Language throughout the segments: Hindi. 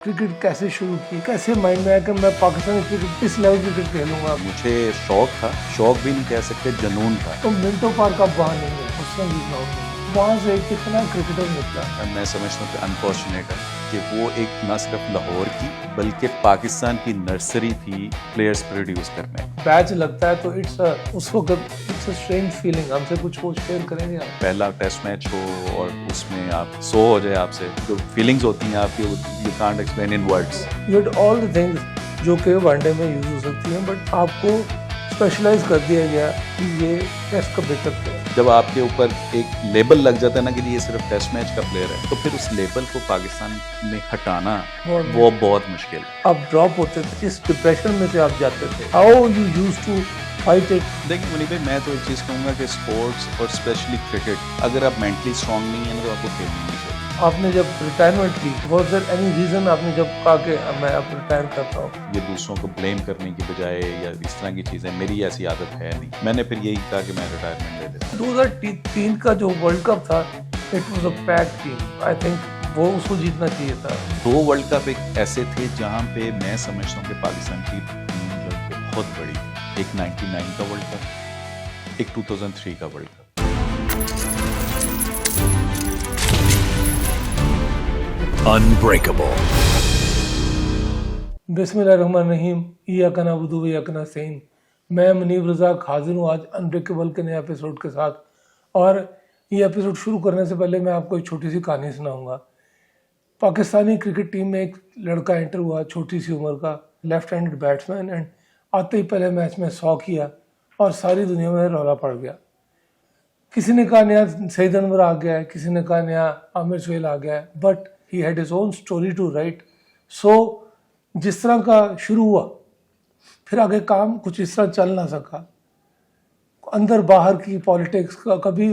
क्रिकेट कैसे शुरू की, कैसे माइंड में आया कि मैं पाकिस्तानी क्रिकेट इस लेवल क्रिकेट खेलूंगा। मुझे शौक था, शौक भी नहीं कह सकते, जुनून था। तो मिंटो पार्क अब वहाँ नहीं है, उसमें भी ग्राउंड नहीं है। वहाँ से कितना क्रिकेटर निकला। मैं समझता हूँ कि अनफॉर्चुनेट है कि वो एक न सिर्फ लाहौर की बल्कि पाकिस्तान की नर्सरी थी प्लेयर्स प्रोड्यूस करने। बैच लगता है तो उस वक्त इट्स अ स्ट्रेंज फीलिंग। हमसे कुछ वो शेयर करेंगे आप? पहला टेस्ट मैच हो और उसमें आप 100 हो जाए आपसे, जो फीलिंग्स होती हैं आपकी, you can't explain in words. You had all the things जो कि वनडे में यूज हो सकती हैं, बट आपको स्पेशलाइज कर दिया गया कि ये टेस्ट का बेहतर प्लेयर। जब आपके ऊपर एक लेबल लग जाता है ना कि ये सिर्फ टेस्ट मैच का प्लेयर है, तो फिर उस लेबल को पाकिस्तान में हटाना वो बहुत मुश्किल है। आप ड्रॉप होते थे, इस डिप्रेशन में से आप जाते थे। How you used to fight it? देखिए मुनीब भाई, मैं तो एक चीज़ कहूँगा कि स्पोर्ट्स और स्पेशली क्रिकेट, अगर आप मेंटली स्ट्रांग नहीं है ना तो आपको खेलनी नहीं चाहिए। आपने जब रिटायरमेंट की, वाज देयर एनी रीजन आपने जब कहा कि मैं अब रिटायर करता हूँ? ये दूसरों को ब्लेम करने की बजाय या इस तरह की चीज़ें, मेरी ऐसी आदत है नहीं। मैंने फिर यही कहा कि मैं रिटायरमेंट ले लेता हूँ। 2003 का जो वर्ल्ड कप था, it was a packed team. I think वो उसको जीतना चाहिए था। 2 वर्ल्ड कप एक ऐसे थे जहाँ पे मैं समझता हूँ कि पाकिस्तान की टीम जो है बहुत बड़ी थी। एक 99 का वर्ल्ड कप, एक 2003 का वर्ल्ड कप। Unbreakable. बिस्मिल्लाहिर्रहमानिर्रहीम। इय्याका नअबुदु व इय्याका नस्तईन। मैं मुनीब रज़ाक हाजिर हूँ आज अनब्रेकेबल के नए एपिसोड के साथ। और ये एपिसोड शुरू करने से पहले मैं आपको एक छोटी सी कहानी सुनाऊंगा। पाकिस्तानी क्रिकेट टीम में एक लड़का एंटर हुआ, छोटी सी उम्र का, लेफ्ट हैंडेड बैट्समैन, एंड आते ही पहले मैच में 100 किया और सारी दुनिया में रौला पड़ गया। किसी ने कहा नया सईद अनवर आ गया है, किसी ने कहा नया आमिर सुहेल आ गया है, but he had his own story to write. So जिस तरह का शुरू हुआ, फिर आगे काम कुछ इस तरह चल ना सका। अंदर बाहर की पॉलिटिक्स का, कभी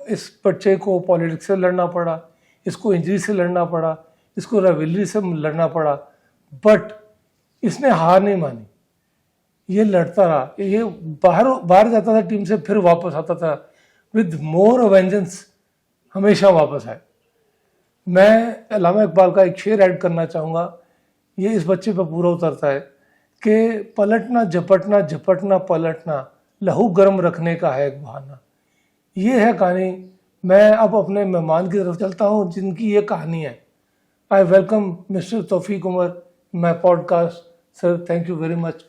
इस बच्चे को पॉलिटिक्स से लड़ना पड़ा, इसको इंजरी से लड़ना पड़ा, इसको रिवलरी से लड़ना पड़ा, बट इसने हार नहीं मानी। ये लड़ता रहा, ये बाहर जाता था टीम से, फिर वापस आता था विद मोर वेंजेंस, हमेशा वापस आए। मैं अल्लामा इकबाल का एक शेर ऐड करना चाहूँगा, ये इस बच्चे पर पूरा उतरता है कि पलटना झपटना झपटना पलटना, लहू गर्म रखने का है एक बहाना। ये है कहानी। मैं अब अपने मेहमान की तरफ चलता हूँ जिनकी ये कहानी है। I welcome mister Taufeeq Umar my podcast. Sir, thank you very much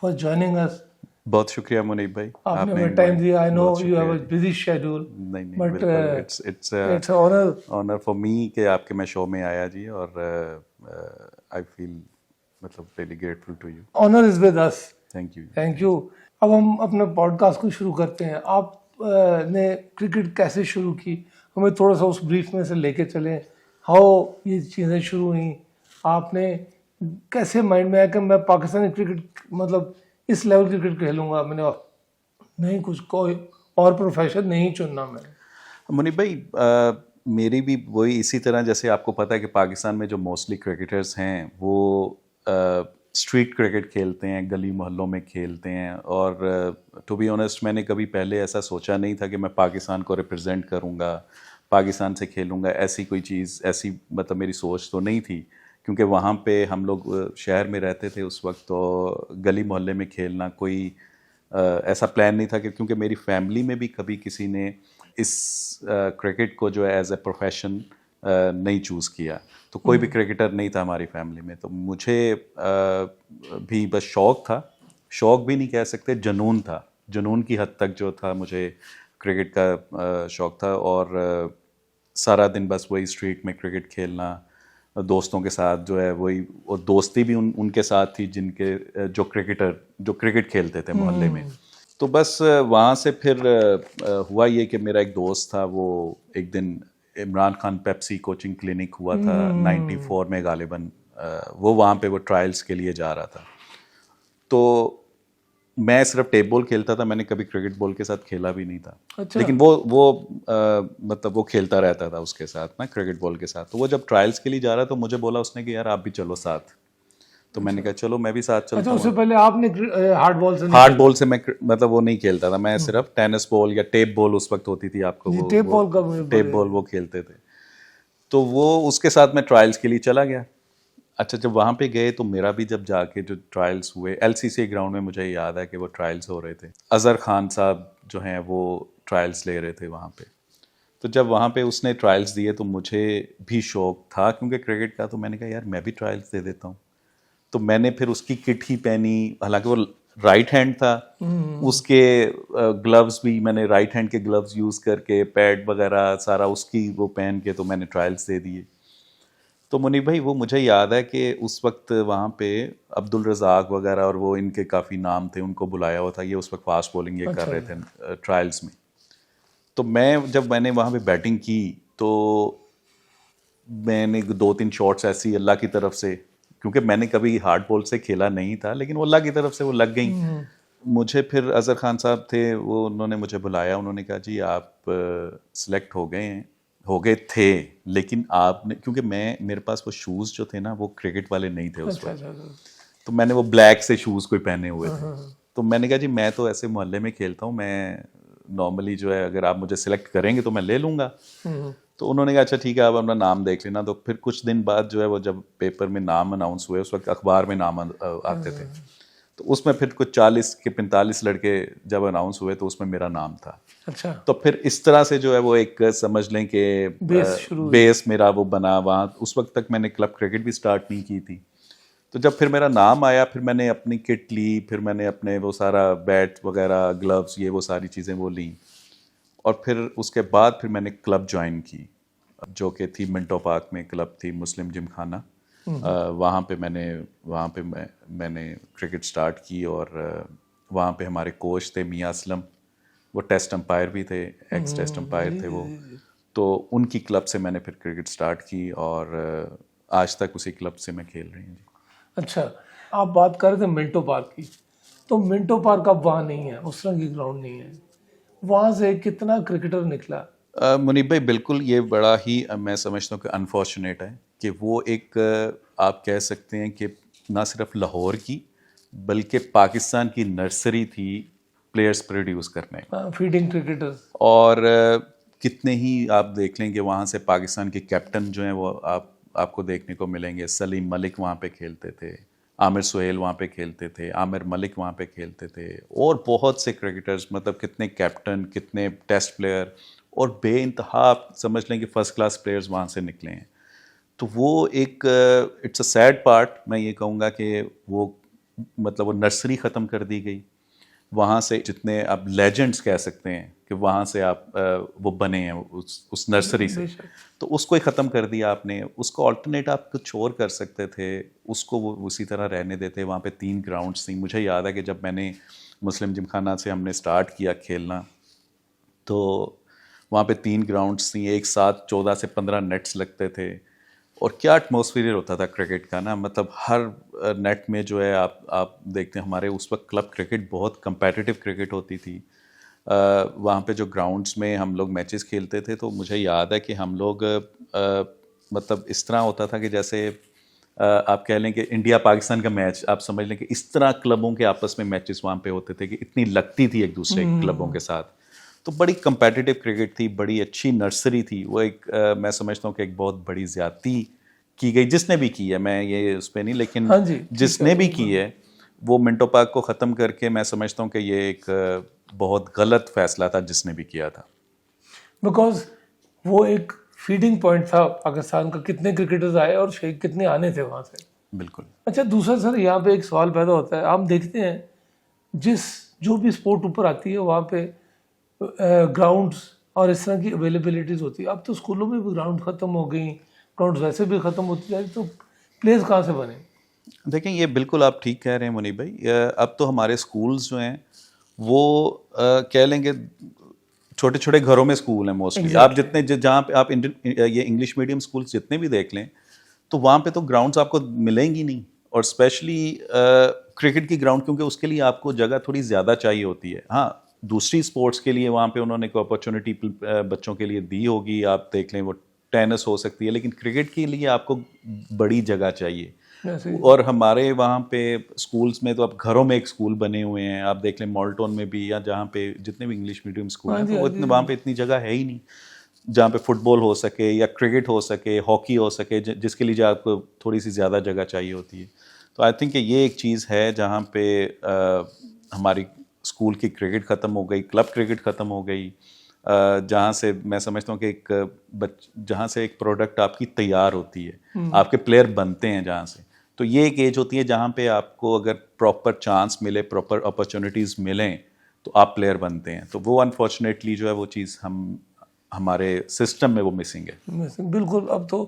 for joining us. बहुत शुक्रिया मुनीब भाई, आपने हमें टाइम दिया। आई नो बहुत यू हैव अ शुक्रिया। बिजी शेड्यूल, नहीं बट बिल्कुल, it's honour honour for me कि आपके मैं शो में आया जी, और आई फील मतलब really grateful to you. Honour is with us. Thank you. Thank you. अब हम अपने पॉडकास्ट को शुरू करते हैं। आप ने क्रिकेट कैसे शुरू की, हमें थोड़ा सा उस ब्रीफ में से लेके चलें। हाउ ये चीज़ें शुरू हुई, आपने कैसे माइंड में आया कि मैं पाकिस्तानी क्रिकेट मतलब इस लेवल क्रिकेट खेलूंगा, मैंने नहीं कुछ कोई और प्रोफेशन नहीं चुनना मैंने। मुनीब भाई, मेरी भी वही इसी तरह, जैसे आपको पता है कि पाकिस्तान में जो मोस्टली क्रिकेटर्स हैं वो स्ट्रीट क्रिकेट खेलते हैं, गली मोहल्लों में खेलते हैं। और टू बी ऑनेस्ट, मैंने कभी पहले ऐसा सोचा नहीं था कि मैं पाकिस्तान को रिप्रेजेंट करूंगा, पाकिस्तान से खेलूंगा। ऐसी कोई चीज़, ऐसी मतलब मेरी सोच तो नहीं थी, क्योंकि वहाँ पे हम लोग शहर में रहते थे उस वक्त, तो गली मोहल्ले में खेलना कोई ऐसा प्लान नहीं था कि, क्योंकि मेरी फैमिली में भी कभी किसी ने इस क्रिकेट को जो है एज ए प्रोफेशन नहीं चूज़ किया। तो कोई भी क्रिकेटर नहीं था हमारी फैमिली में। तो मुझे भी बस शौक था, शौक भी नहीं कह सकते, जुनून था। जुनून की हद तक जो था, मुझे क्रिकेट का शौक था। और सारा दिन बस वही स्ट्रीट में क्रिकेट खेलना, दोस्तों के साथ जो है वही, और दोस्ती भी उनके साथ थी जिनके जो क्रिकेट खेलते थे मोहल्ले में। तो बस वहाँ से फिर हुआ ये कि मेरा एक दोस्त था, वो एक दिन Imran Khan Pepsi coaching clinic हुआ था 94 में गालिबन, वो वहाँ पे वो ट्रायल्स के लिए जा रहा था। तो मैं सिर्फ टेप बॉल खेलता था, मैंने कभी क्रिकेट बॉल के साथ खेला भी नहीं था। अच्छा। लेकिन वो मतलब वो खेलता रहता था उसके साथ ना, क्रिकेट बॉल के साथ। तो वो जब ट्रायल्स के लिए जा रहा, तो मुझे बोला उसने कि यार आप भी चलो साथ। तो मैंने कहा चलो मैं भी साथ चलता अच्छा, हूँ। उससे पहले आपने हार्ड बॉल से हार्ड बॉल से मैं मतलब वो नहीं खेलता था, मैं सिर्फ टेनिस बॉल या टेप बॉल उस वक्त होती थी आपको, जी, वो टेप बॉल का मुझे टेप बॉल वो खेलते थे। तो वो उसके साथ मैं ट्रायल्स के लिए चला गया। अच्छा, जब वहाँ पे गए तो मेरा भी जब जाके जो ट्रायल्स हुए LCC ग्राउंड में, मुझे याद है कि वो ट्रायल्स हो रहे थे। अज़हर खान साहब जो हैं वो ट्रायल्स ले रहे थे वहाँ पे। तो जब वहाँ पे उसने ट्रायल्स दिए तो मुझे भी शौक था क्योंकि क्रिकेट का, तो मैंने कहा यार मैं भी ट्रायल्स दे देता हूँ। तो मैंने फिर उसकी किट ही पहनी, हालांकि वो राइट हैंड था, उसके ग्लव्स भी मैंने राइट हैंड के ग्लव्स यूज़ करके, पैड वगैरह सारा उसकी वो पहन के तो मैंने ट्रायल्स दे दिए। तो मुनीब भाई, वो मुझे याद है कि उस वक्त वहाँ पे अब्दुल रज़ाक वगैरह और वो इनके काफ़ी नाम थे, उनको बुलाया हुआ था, ये उस वक्त फास्ट बॉलिंग ये कर रहे थे ट्रायल्स में। तो मैंने वहाँ पे बैटिंग की तो मैंने 2-3 शॉट्स ऐसी अल्लाह की तरफ से, क्योंकि मैंने कभी हार्ड बॉल से खेला नहीं था, लेकिन वो अल्लाह की तरफ से वो लग गई मुझे। फिर अज़हर खान साहब थे, वो उन्होंने मुझे बुलाया, उन्होंने कहा जी आप सिलेक्ट हो गए थे, लेकिन आपने, क्योंकि मेरे पास वो शूज़ जो थे ना वो क्रिकेट वाले नहीं थे उस वक्त, तो मैंने वो ब्लैक से शूज़ कोई पहने हुए थे। तो मैंने कहा जी मैं तो ऐसे मोहल्ले में खेलता हूँ, मैं नॉर्मली जो है अगर आप मुझे सिलेक्ट करेंगे तो मैं ले लूँगा। तो उन्होंने कहा अच्छा ठीक है, आप अपना नाम देख लेना। तो फिर कुछ दिन बाद जो है वो जब पेपर में नाम अनाउंस हुए, उस वक्त अखबार में नाम आते थे, तो उसमें फिर कुछ 40 के 45 लड़के जब अनाउंस हुए तो उसमें मेरा नाम था। अच्छा। तो फिर इस तरह से जो है वो एक समझ लें कि बेस मेरा वो बना वहाँ। उस वक्त तक मैंने क्लब क्रिकेट भी स्टार्ट नहीं की थी। तो जब फिर मेरा नाम आया, फिर मैंने अपनी किट ली, फिर मैंने अपने वो सारा बैट वगैरह, ग्लव्स, ये वो सारी चीज़ें वो ली, और फिर उसके बाद फिर मैंने क्लब ज्वाइन की, जो कि थी मिंटो पार्क में क्लब थी, मुस्लिम जिमखाना। वहाँ पे मैंने क्रिकेट स्टार्ट की, और वहाँ पे हमारे कोच थे मियाँ असलम, वो टेस्ट अंपायर भी थे, एक्स टेस्ट अंपायर थे वो। तो उनकी क्लब से मैंने फिर क्रिकेट स्टार्ट की, और आज तक उसी क्लब से मैं खेल रही हूँ जी। अच्छा, आप बात कर रहे थे मिंटो पार्क की, तो मिंटो पार्क अब वहाँ नहीं है, उस तरह की ग्राउंड नहीं है, वहाँ से कितना क्रिकेटर निकला? मुनीब भाई बिल्कुल, ये बड़ा ही मैं समझता हूँ कि अनफॉर्चुनेट है कि वो एक आप कह सकते हैं कि ना सिर्फ लाहौर की बल्कि पाकिस्तान की नर्सरी थी प्लेयर्स प्रोड्यूस करने, फीडिंग क्रिकेटर्स। और कितने ही आप देख लेंगे वहाँ से पाकिस्तान के कैप्टन जो हैं वो आपको देखने को मिलेंगे। सलीम मलिक वहाँ पे खेलते थे, आमिर सुहेल वहाँ पे खेलते थे, आमिर मलिक वहाँ पे खेलते थे, और बहुत से क्रिकेटर्स, मतलब कितने कैप्टन, कितने टेस्ट प्लेयर, और बेइंतहा आप समझ लें कि फर्स्ट क्लास प्लेयर्स वहाँ से निकले हैं। तो वो एक इट्स अ सैड पार्ट, मैं ये कहूँगा कि वो मतलब वो नर्सरी ख़त्म कर दी गई। वहाँ से जितने आप लेजेंड्स कह सकते हैं कि वहाँ से आप वो बने हैं उस नर्सरी से, तो उसको ही ख़त्म कर दिया आपने। उसको अल्टरनेट आप कुछ और कर सकते थे, उसको वो उसी तरह रहने देते। वहाँ पे 3 ग्राउंड्स थी। मुझे याद है कि जब मैंने मुस्लिम जिमखाना से हमने स्टार्ट किया खेलना, तो वहाँ पे 3 ग्राउंड्स थी, एक साथ 14 से 15 नेट्स लगते थे, और क्या एटमॉस्फेयर होता था क्रिकेट का ना, मतलब हर नेट में जो है आप देखते हैं, हमारे उस वक्त क्लब क्रिकेट बहुत कंपेटिटिव क्रिकेट होती थी। वहाँ पे जो ग्राउंड्स में हम लोग मैचेस खेलते थे, तो मुझे याद है कि हम लोग मतलब इस तरह होता था कि जैसे आप कह लें कि इंडिया पाकिस्तान का मैच, आप समझ लें कि इस तरह क्लबों के आपस में मैचेस वहाँ पे होते थे कि इतनी लगती थी एक दूसरे क्लबों के साथ। तो बड़ी कंपेटिटिव क्रिकेट थी, बड़ी अच्छी नर्सरी थी वो। एक मैं समझता हूँ कि एक बहुत बड़ी ज़्यादती की गई, जिसने भी की है, मैं ये उस पर नहीं, लेकिन हाँ जी, जिसने भी की है, वो मिंटो पार्क को ख़त्म करके, मैं समझता हूँ कि ये एक बहुत गलत फैसला था जिसने भी किया था। बिकॉज वो एक फीडिंग पॉइंट था पाकिस्तान का, कितने क्रिकेटर्स आए और कितने आने थे वहाँ से। बिल्कुल। अच्छा, दूसरा सर यहाँ पे एक सवाल पैदा होता है, आप देखते हैं जो भी स्पोर्ट ऊपर आती है वहाँ पे ग्राउंड्स और इस तरह की अवेलेबिलिटीज़ होती है। अब तो स्कूलों में भी ग्राउंड ख़त्म हो गई, ग्राउंड वैसे भी ख़त्म होती जाए, तो प्लेस कहाँ से बने? देखें, ये बिल्कुल आप ठीक कह रहे हैं मुनीब भाई। अब तो हमारे स्कूल्स जो हैं वो कह लेंगे छोटे छोटे घरों में स्कूल हैं मोस्टली। आप जितने जहाँ पे आप ये इंग्लिश मीडियम स्कूल्स जितने भी देख लें, तो वहाँ पे तो ग्राउंड्स आपको मिलेंगी नहीं, और स्पेशली क्रिकेट की ग्राउंड, क्योंकि उसके लिए आपको जगह थोड़ी ज़्यादा चाहिए होती है। हाँ, दूसरी स्पोर्ट्स के लिए वहाँ पे उन्होंने कोई अपॉर्चुनिटी बच्चों के लिए दी होगी, आप देख लें वो टेनिस हो सकती है, लेकिन क्रिकेट के लिए आपको बड़ी जगह चाहिए। और हमारे वहाँ पे स्कूल्स में तो अब घरों में एक स्कूल बने हुए हैं, आप देख लें मॉल्टन में भी, या जहाँ पे जितने भी इंग्लिश मीडियम स्कूल हैं, तो वहाँ पे इतनी जगह है ही नहीं। जहाँ पे फुटबॉल हो सके या क्रिकेट हो सके, हॉकी हो सके, जिसके लिए जो आपको थोड़ी सी ज़्यादा जगह चाहिए होती है। तो आई थिंक ये एक चीज़ है जहाँ पे हमारी स्कूल की क्रिकेट ख़त्म हो गई, क्लब क्रिकेट ख़त्म हो गई, जहाँ से मैं समझता हूँ कि जहाँ से एक प्रोडक्ट आपकी तैयार होती है, आपके प्लेयर बनते हैं जहाँ से। तो ये एक एज होती है जहाँ पे आपको अगर प्रॉपर चांस मिले, प्रॉपर अपॉर्चुनिटीज़ मिलें, तो आप प्लेयर बनते हैं। तो वो अनफॉर्चुनेटली जो है वो चीज़ हमारे सिस्टम में वो मिसिंग है। बिल्कुल, अब तो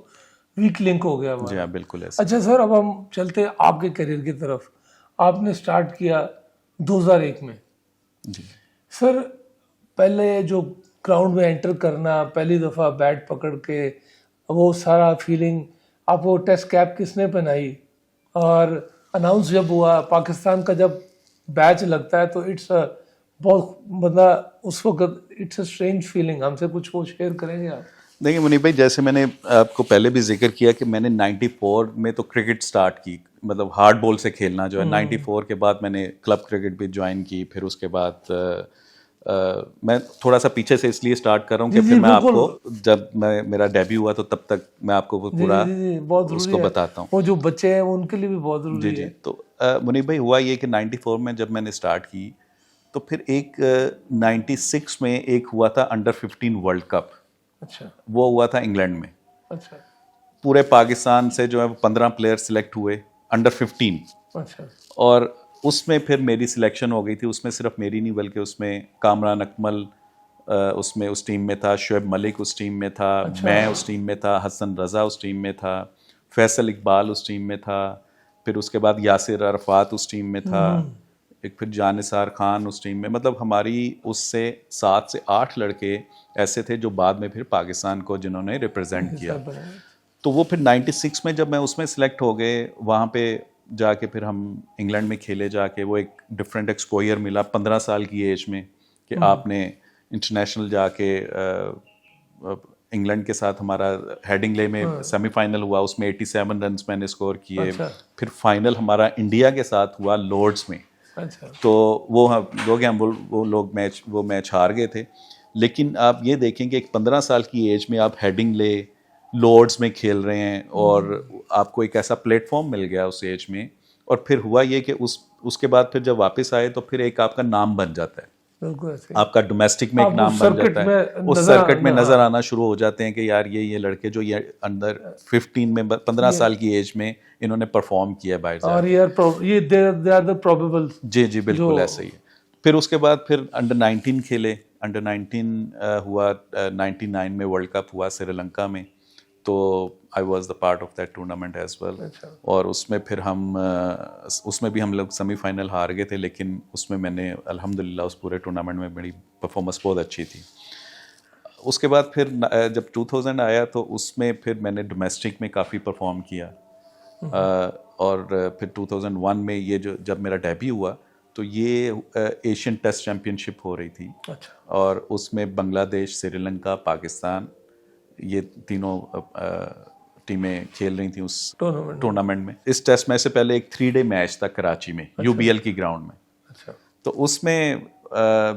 वीक लिंक हो गया हमारा। जी हाँ, बिल्कुल ऐसा। अच्छा सर, अब हम चलते हैं आपके करियर की तरफ। आपने स्टार्ट किया 2001 में। जी सर, पहले जो ग्राउंड में एंटर करना, पहली दफ़ा बैट पकड़ के, वो सारा फीलिंग, आपको टेस्ट कैप किसने पहनाई, और अनाउंस जब हुआ पाकिस्तान का, जब बैच लगता है तो इट्स बहुत मतलब उस वक्त इट्स अ स्ट्रेंज फीलिंग। हमसे कुछ वो शेयर करेंगे आप? देखिए मुनीब भाई, जैसे मैंने आपको पहले भी जिक्र किया कि मैंने 94 में तो क्रिकेट स्टार्ट की, मतलब हार्ड बॉल से खेलना जो है। 94 के बाद मैंने क्लब क्रिकेट भी ज्वाइन की। फिर उसके बाद मैं थोड़ा सा पीछे से इसलिए स्टार्ट कर रहा हूँ कि फिर मैं आपको, जब मेरा डेब्यू हुआ तो तब तक मैं आपको वो पूरा बहुत उसको बताता हूँ। वो जो बच्चे हैं उनके लिए भी बहुत जरूरी है। तो मुनीब भाई, हुआ ये कि 94 में जब मैंने स्टार्ट की तो फिर एक 96 में एक हुआ था अंडर 15 वर्ल्ड कप। अच्छा। वो हुआ था इंग्लैंड में। अच्छा। पूरे पाकिस्तान से जो है 15 प्लेयर सिलेक्ट हुए अंडर 15। अच्छा। और उसमें फिर मेरी सिलेक्शन हो गई थी। उसमें सिर्फ मेरी नहीं बल्कि उसमें कामरान अकमल उसमें उस टीम में था, शुएब मलिक उस टीम में था, मैं उस टीम में था, हसन रज़ा उस टीम में था, फैसल इकबाल उस टीम में था, फिर उसके बाद यासिर अरफात उस टीम में था, एक फिर जानिसार खान उस टीम में। मतलब हमारी उससे 7 से 8 लड़के ऐसे थे जो बाद में फिर पाकिस्तान को जिन्होंने रिप्रेजेंट किया। तो वो फिर 96 में जब मैं उसमें सिलेक्ट हो गए, वहाँ पे जाके फिर हम इंग्लैंड में खेले जाके, वो एक डिफरेंट एक्सपोजर मिला 15 साल की एज में कि आपने इंटरनेशनल जाके इंग्लैंड के साथ हमारा हेडिंगले में सेमीफाइनल हुआ, उसमें 87 रन मैंने स्कोर किए। फिर फाइनल हमारा इंडिया के साथ हुआ लॉर्ड्स में। अच्छा। तो वो मैच हार गए थे। लेकिन आप ये देखें कि एक 15 साल की एज में आप हेडिंगले लॉर्ड्स में खेल रहे हैं और आपको एक ऐसा प्लेटफॉर्म मिल गया उस एज में। और फिर हुआ ये कि उसके बाद फिर जब वापस आए तो फिर एक आपका नाम बन जाता है, आपका डोमेस्टिक में एक नाम बन जाता है, उस सर्किट में नजर आना शुरू हो जाते हैं कि यार ये लड़के जो ये अंडर 15 में 15 साल की एज में इन्होंने परफॉर्म किया बाहर, और ये दे आर द प्रोबेबल। जी बिल्कुल ऐसा ही है। फिर उसके बाद फिर अंडर 19 खेले। अंडर 19 हुआ 99 में वर्ल्ड कप हुआ श्रीलंका में। तो I was the part of that tournament as well. और उसमें फिर उसमें भी हम लोग सेमीफाइनल हार गए थे, लेकिन उसमें मैंने अल्हम्दुलिल्लाह उस पूरे टूर्नामेंट में मेरी परफॉर्मेंस बहुत अच्छी थी। उसके बाद फिर जब 2000 आया तो उसमें फिर मैंने डोमेस्टिक में काफ़ी परफॉर्म किया। और फिर 2001 में ये जब मेरा डेब्यू हुआ तो ये एशियन टेस्ट चैम्पियनशिप हो रही थी। अच्छा। और उसमें बांग्लादेश, श्रीलंका, पाकिस्तान, ये तीनों टीमें खेल रही थी उस टूर्नामेंट में। इस टेस्ट मैच से पहले एक 3-डे मैच था कराची में। अच्छा। UBL की ग्राउंड में। अच्छा। तो उसमें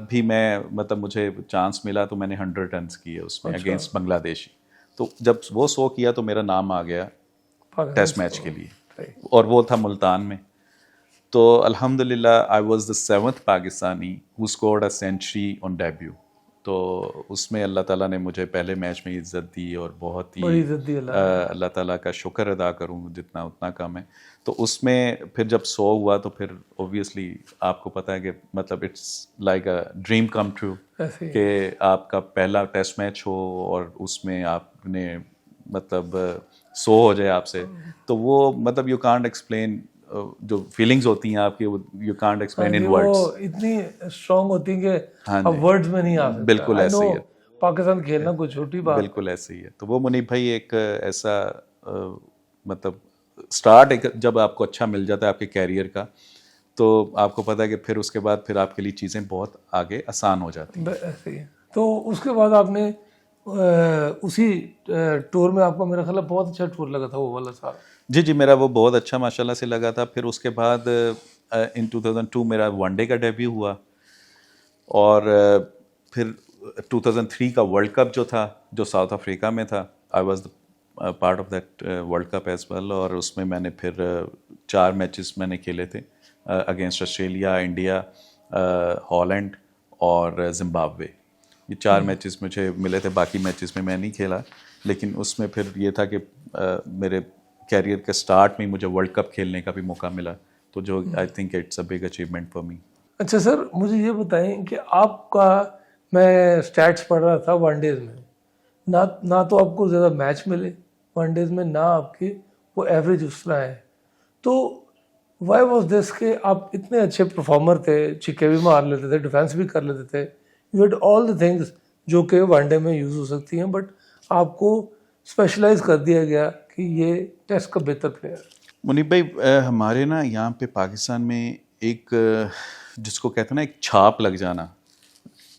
भी मैं मतलब मुझे चांस मिला तो मैंने 100 रन किए उसमें। अच्छा। अगेंस्ट बांग्लादेशी। तो जब वो 100 किया तो मेरा नाम आ गया टेस्ट मैच के लिए, और वो था मुल्तान में। तो अल्हम्दुलिल्लाह I was the 7th Pakistani who scored a century on debut. तो उसमें अल्लाह ताला ने मुझे पहले मैच में इज़्ज़त दी और बहुत ही अल्लाह ताला का शुक्र अदा करूं जितना उतना कम है। तो उसमें फिर जब 100 हुआ तो फिर ऑब्वियसली आपको पता है कि मतलब it's like a dream come true कि आपका पहला टेस्ट मैच हो और उसमें आपने मतलब 100 हो जाए आपसे। तो वो मतलब यू कांट एक्सप्लेन, जो फीलिंग्स होती हैं आपकी, you can't explain in words. वो इतनी स्ट्रांग होती है कि अब वर्ड्स में नहीं आ सकता। बिल्कुल ऐसे ही है। पाकिस्तान खेलना कोई छोटी बात। बिल्कुल ऐसे ही है। तो वो मुनीब भाई एक ऐसा मतलब स्टार्ट जब आपको अच्छा मिल जाता है आपके कैरियर का, तो आपको पता है कि फिर उसके बाद फिर आपके लिए चीज़ें बहुत आगे आसान हो जाती हैं। ऐसे ही। तो उसके बाद आपने उसी टूर में, आपको मेरा ख्याल है बहुत अच्छा टूर लगा था वो वाला साल। जी मेरा वो बहुत अच्छा माशाल्लाह से लगा था। फिर उसके बाद इन 2002 मेरा वनडे का डेब्यू हुआ। और फिर 2003 का वर्ल्ड कप जो था, जो साउथ अफ्रीका में था, I was the part of that world cup as well. और उसमें मैंने फिर 4 मैचेस मैंने खेले थे अगेंस्ट ऑस्ट्रेलिया, इंडिया, हॉलैंड और जिम्बाब्वे। ये 4 मैचेस मुझे मिले थे, बाकी मैचेस में मैं नहीं खेला। लेकिन उसमें फिर ये था कि मेरे कैरियर के स्टार्ट में मुझे वर्ल्ड कप खेलने का भी मौका मिला, तो जो I think it's a big achievement for me. अच्छा सर, मुझे ये बताएं कि आपका, मैं स्टैट्स पढ़ रहा था वनडेज में, ना तो आपको ज़्यादा मैच मिले वनडेज में, ना आपकी वो एवरेज उस तरह है, तो वाई वॉज दिस के आप इतने अच्छे परफॉर्मर थे, छिक्के भी मार लेते थे, डिफेंस भी कर लेते थे, you had all the things जो कि वनडे में यूज़ हो सकती हैं, बट आपको स्पेशलाइज कर दिया गया कि ये टेस्ट का बेहतर प्लेयर। मुनीब भाई, हमारे ना यहाँ पे पाकिस्तान में एक जिसको कहते हैं ना, एक छाप लग जाना,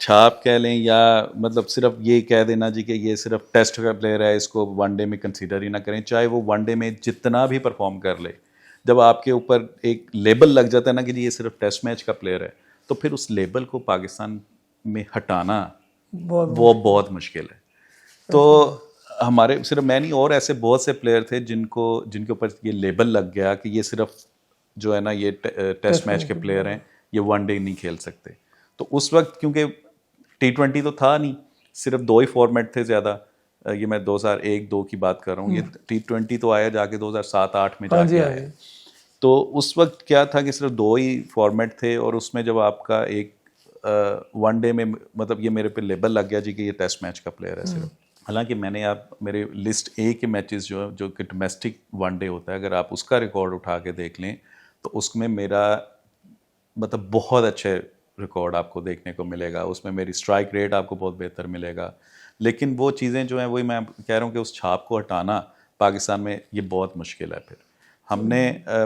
छाप कह लें या मतलब सिर्फ ये कह देना जी कि ये सिर्फ टेस्ट का प्लेयर है, इसको वनडे में कंसीडर ही ना करें, चाहे वो वनडे में जितना भी परफॉर्म कर ले। जब आपके ऊपर एक लेबल लग जाता है ना कि जी ये सिर्फ टेस्ट मैच का प्लेयर है, तो फिर उस लेबल को पाकिस्तान में हटाना वो बहुत मुश्किल है। तो हमारे सिर्फ मैं नहीं, और ऐसे बहुत से प्लेयर थे जिनके ऊपर ये लेबल लग गया कि ये सिर्फ जो है ना ये टेस्ट मैच के प्लेयर हैं, ये वनडे नहीं खेल सकते। तो उस वक्त क्योंकि T20 तो था नहीं, सिर्फ 2 ही फॉर्मेट थे ज़्यादा, ये मैं 2001-2 की बात कर रहा हूँ, ये T20 तो आया जाके 2007-8 में जाके आया। तो उस वक्त क्या था कि सिर्फ 2 ही फॉर्मेट थे, और उसमें जब आपका एक वनडे में मतलब ये मेरे पे लेबल लग गया जी कि ये टेस्ट मैच का प्लेयर है सिर्फ। हालांकि मैंने, आप मेरे लिस्ट ए के मैचेस जो कि डोमेस्टिक वनडे होता है, अगर आप उसका रिकॉर्ड उठा के देख लें तो उसमें मेरा मतलब बहुत अच्छे रिकॉर्ड आपको देखने को मिलेगा, उसमें मेरी स्ट्राइक रेट आपको बहुत बेहतर मिलेगा। लेकिन वो चीज़ें जो हैं, वही मैं कह रहा हूँ कि उस छाप को हटाना पाकिस्तान में ये बहुत मुश्किल है। फिर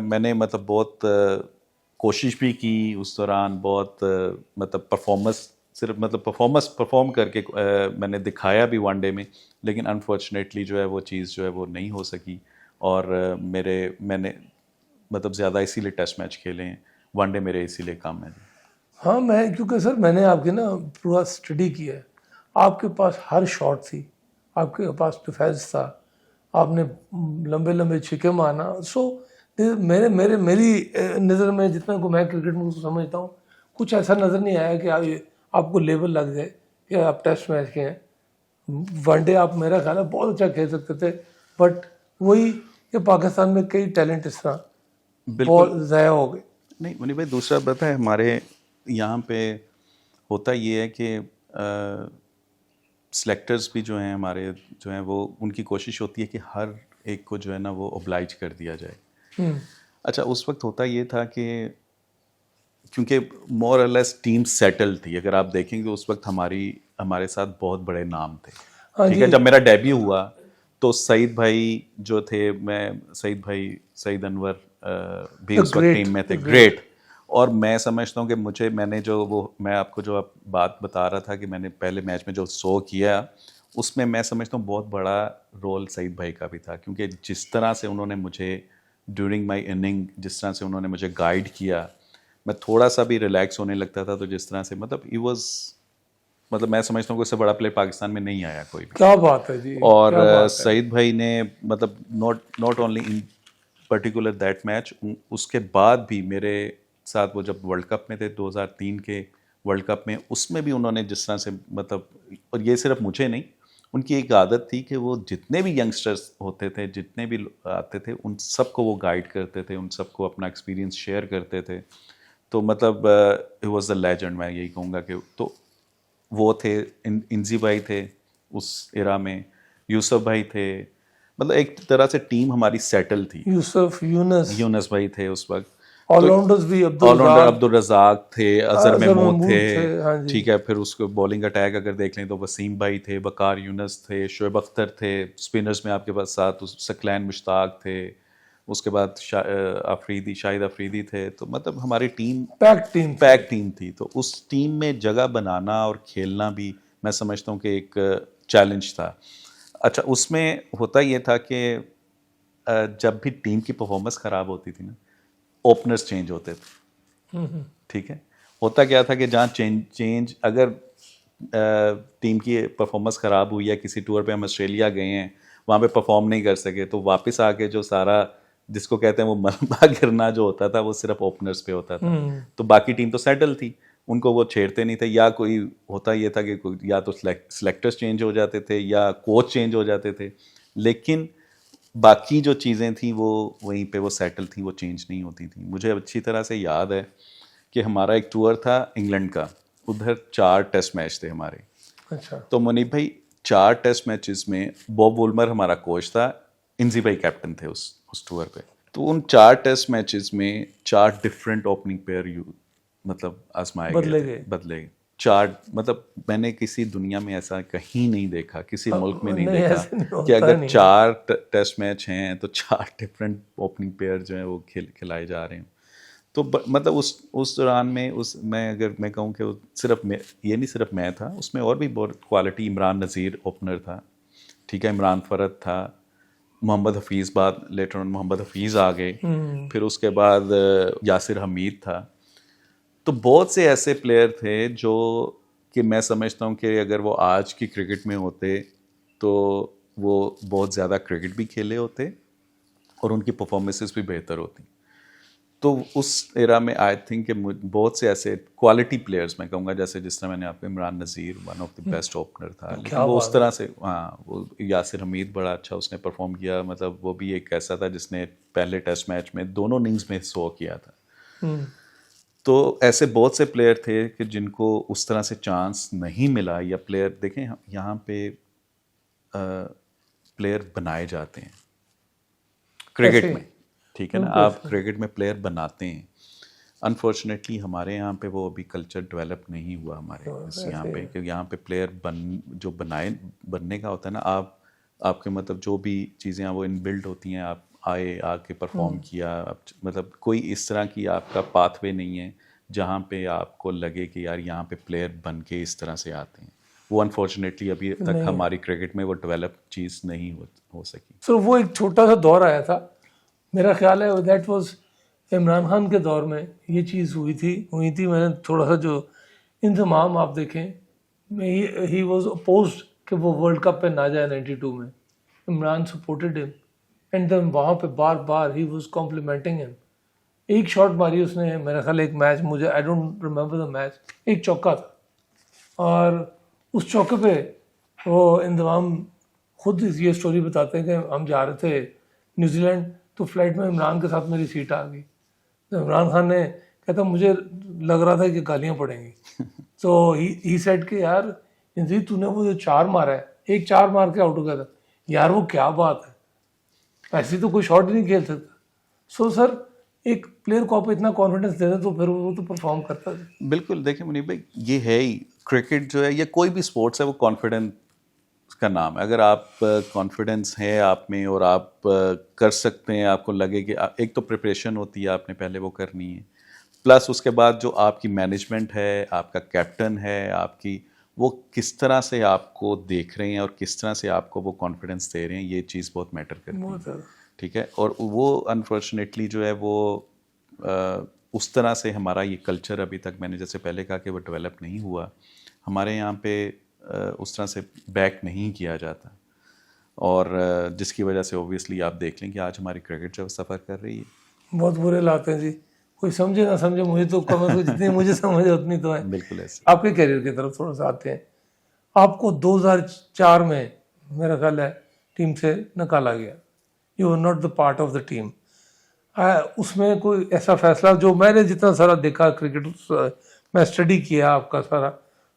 मैंने मतलब बहुत कोशिश भी की उस दौरान, बहुत मतलब परफॉर्म करके मैंने दिखाया भी वनडे में, लेकिन अनफॉर्चुनेटली जो है वो चीज़ जो है वो नहीं हो सकी। और मैंने मतलब ज़्यादा इसीलिए टेस्ट मैच खेले हैं, वनडे मेरे इसीलिए कम है। हाँ, क्योंकि सर मैंने आपकी ना पूरा स्टडी किया है, आपके पास हर शॉट थी, आपके पास डिफेंस था, आपने लंबे लंबे छिके मारना। सो मेरी नज़र में, जितना को मैं क्रिकेट में उसको समझता हूँ, कुछ ऐसा नज़र नहीं आया कि आपको लेबल लग जाए कि आप टेस्ट मैच के हैं। वनडे आप, मेरा ख्याल है, बहुत अच्छा खेल सकते थे, बट वही कि पाकिस्तान में कई टैलेंट इस तरह बहुत ज़ाया हो गए। नहीं मुनीब भाई, दूसरा बात है, हमारे यहाँ पे होता ये है कि सिलेक्टर्स भी जो हैं हमारे, जो हैं वो, उनकी कोशिश होती है कि हर एक को जो है ना वो ओब्लाइज कर दिया जाए। अच्छा, उस वक्त होता ये था कि क्योंकि मोर और लेस टीम सेटल थी, अगर आप देखेंगे उस वक्त हमारे साथ बहुत बड़े नाम थे। ठीक है, जब मेरा डेब्यू हुआ तो सईद भाई जो थे, सईद अनवर भी उस वक्त टीम में थे, ग्रेट। और मैं समझता हूँ कि मैं आपको जो बात बता रहा था कि मैंने पहले मैच में जो शो किया, उसमें मैं समझता हूँ बहुत बड़ा रोल सईद भाई का भी था, क्योंकि जिस तरह से उन्होंने मुझे ड्यूरिंग माय इनिंग, जिस तरह से उन्होंने मुझे गाइड किया, मैं थोड़ा सा भी रिलैक्स होने लगता था। तो जिस तरह से मतलब मैं समझता हूँ कि उससे बड़ा प्लेयर पाकिस्तान में नहीं आया कोई भी। क्या बात है जी। और सईद भाई ने मतलब not only in particular that match, उसके बाद भी मेरे साथ वो जब वर्ल्ड कप में थे 2003 के वर्ल्ड कप में, उसमें भी उन्होंने जिस तरह से मतलब, और ये सिर्फ मुझे नहीं, उनकी एक आदत थी कि वो जितने भी यंगस्टर्स होते थे, जितने भी आते थे, उन सबको वो गाइड करते थे, उन सबको अपना एक्सपीरियंस शेयर करते थे। तो मतलब ही वॉज द लेजेंड, मैं यही कहूँगा कि तो वो थे, इंजी भाई थे उस एरा में, यूसुफ भाई थे, मतलब एक तरह से टीम हमारी सेटल थी। यूनस भाई थे उस वक्त, ऑलराउंडर्स भी अब्दुल रज़ाक थे, अजहर महमूद थे, ठीक है। फिर उसको बॉलिंग अटैक अगर देख लें तो वसीम भाई थे, बकार यूनस थे, शोएब अख्तर थे, स्पिनर्स में आपके पास साथ सकलैन मुश्ताक थे, उसके बाद शाहिद अफरीदी थे। तो मतलब हमारी टीम पैक टीम थी। तो उस टीम में जगह बनाना और खेलना भी मैं समझता हूँ कि एक चैलेंज था। अच्छा, उसमें होता ये था कि जब भी टीम की परफॉर्मेंस ख़राब होती थी ना, ओपनर्स चेंज होते थे। ठीक है, होता क्या था कि जहाँ चेंज अगर टीम की परफॉर्मेंस ख़राब हुई है, किसी टूर पे हम ऑस्ट्रेलिया गए हैं, वहाँ पे परफॉर्म नहीं कर सके, तो वापस आके जो सारा जिसको कहते हैं वो मलबा गिरना जो होता था वो सिर्फ ओपनर्स पे होता था। तो बाकी टीम तो सेटल थी, उनको वो छेड़ते नहीं थे, या कोई होता ये था कि कोई या तो सिलेक्टर्स चेंज हो जाते थे या कोच चेंज हो जाते थे, लेकिन बाकी जो चीज़ें थी वो वहीं पे वो सेटल थी, वो चेंज नहीं होती थी। मुझे अच्छी तरह से याद है कि हमारा एक टूर था इंग्लैंड का, उधर 4 टेस्ट मैच थे हमारे। अच्छा। तो मुनीब भाई 4 टेस्ट मैचेस में बॉब वुलमर हमारा कोच था, इंजी भाई कैप्टन थे उस टूर पे। तो उन 4 टेस्ट मैचेस में 4 डिफरेंट ओपनिंग पेयर मतलब आजमाए बदले गए गए। थे, बदले गए 4। मतलब मैंने किसी दुनिया में ऐसा कहीं नहीं देखा, किसी मुल्क में नहीं नहीं, देखा ऐसे नहीं कि होता अगर नहीं। 4 टेस्ट मैच हैं तो 4 डिफरेंट ओपनिंग पेयर जो हैं वो खिलाए जा रहे हैं। तो मतलब उस दौरान में अगर मैं कहूँ कि ये नहीं सिर्फ मैं था, उसमें और भी बहुत क्वालिटी, इमरान नज़ीर ओपनर था, ठीक है, इमरान फरद था, मोहम्मद हफीज़, बाद लेटर ऑन मोहम्मद हफीज़ आ गए, फिर उसके बाद यासिर हमीद था। तो बहुत से ऐसे प्लेयर थे जो कि मैं समझता हूँ कि अगर वो आज की क्रिकेट में होते तो वो बहुत ज़्यादा क्रिकेट भी खेले होते और उनकी परफॉर्मेंसेस भी बेहतर होती। तो उस एरा में आई थिंक कि बहुत से ऐसे क्वालिटी प्लेयर्स मैं कहूँगा, जैसे जिस तरह मैंने आपको Imran Nazir one of the best opener था, लेकिन वो उस तरह से, हाँ, वो यासिर हमीद बड़ा अच्छा उसने परफॉर्म किया, मतलब वो भी एक ऐसा था जिसने पहले टेस्ट मैच में दोनों इनिंग्स में 100 किया था। तो ऐसे बहुत से प्लेयर थे कि जिनको उस तरह से चांस नहीं मिला, या प्लेयर देखें यहाँ पे प्लेयर बनाए जाते हैं क्रिकेट में, ठीक है ना, आप क्रिकेट में प्लेयर बनाते हैं। अनफॉर्चुनेटली हमारे यहाँ पे वो अभी कल्चर डेवलप नहीं हुआ हमारे यहाँ पे, क्योंकि यहाँ पे प्लेयर बनने का होता है ना, आपके मतलब जो भी चीज़ें वो इनबिल्ड होती हैं, आप आके परफॉर्म किया, मतलब कोई इस तरह की आपका पाथवे नहीं है जहाँ पे आपको लगे कि यार यहाँ पे प्लेयर बन के इस तरह से आते हैं। वो अनफॉर्चुनेटली अभी तक हमारी क्रिकेट में वो डेवलप चीज़ नहीं हो सकी। सो वो एक छोटा सा दौर आया था, मेरा ख्याल है दैट वाज इमरान खान के दौर में ये चीज़ हुई थी। मैंने थोड़ा सा जो इंतमाम आप देखें, ही वाज अपोज्ड कि वो वर्ल्ड कप पे ना जाए 92 में। Imran supported him and then वहाँ पे बार बार ही वाज कॉम्प्लीमेंटिंग हिम। एक शॉट मारी उसने, मेरा ख्याल एक मैच, मुझे I don't remember the match, एक चौका था, और उस चौके पे वो इंतमाम खुद ये स्टोरी बताते हैं कि हम जा रहे थे न्यूजीलैंड, तो फ्लाइट में इमरान के साथ मेरी सीट आ गई। तो इमरान खान ने कहता मुझे लग रहा था कि गालियाँ पड़ेंगी। तो ही सेड कि यार जी तूने वो जो 4 मारा है, एक 4 मार के आउट हो गया था यार, वो क्या बात है, ऐसी तो कोई शॉट ही नहीं खेल सकता। सो सर, एक प्लेयर को आप इतना कॉन्फिडेंस दे दें तो फिर वो तो परफॉर्म करता है। बिल्कुल, देखिए मुनीब भाई, ये है ही क्रिकेट जो है या कोई भी स्पोर्ट्स है, वो कॉन्फिडेंस का नाम है। अगर आप कॉन्फिडेंस है आप में और आप कर सकते हैं, आपको लगे कि एक तो प्रिपरेशन होती है, आपने पहले वो करनी है, प्लस उसके बाद जो आपकी मैनेजमेंट है, आपका कैप्टन है, आपकी वो किस तरह से आपको देख रहे हैं और किस तरह से आपको वो कॉन्फिडेंस दे रहे हैं, ये चीज़ बहुत मैटर करती है, ठीक है। और वो अनफॉर्चुनेटली जो है वो उस तरह से हमारा ये कल्चर अभी तक, मैंने जैसे पहले कहा कि वो डेवलप नहीं हुआ हमारे यहाँ पे, उस तरह से बैक नहीं किया जाता, और जिसकी वजह से ओबियसली आप देख लें कि आज हमारी क्रिकेट जो सफ़र कर रही है। बहुत बुरे लाते हैं जी, कोई समझे ना समझे, मुझे तो कम से कम जितनी मुझे समझ है उतनी तो है। बिल्कुल ऐसे। आपके करियर की तरफ थोड़ा सा आते हैं। आपको 2004 में मेरा ख्याल है टीम से निकाला गया, you are not the part of the team. उसमें कोई ऐसा फैसला, जो मैंने जितना सारा देखा क्रिकेट, मैं स्टडी किया आपका सारा,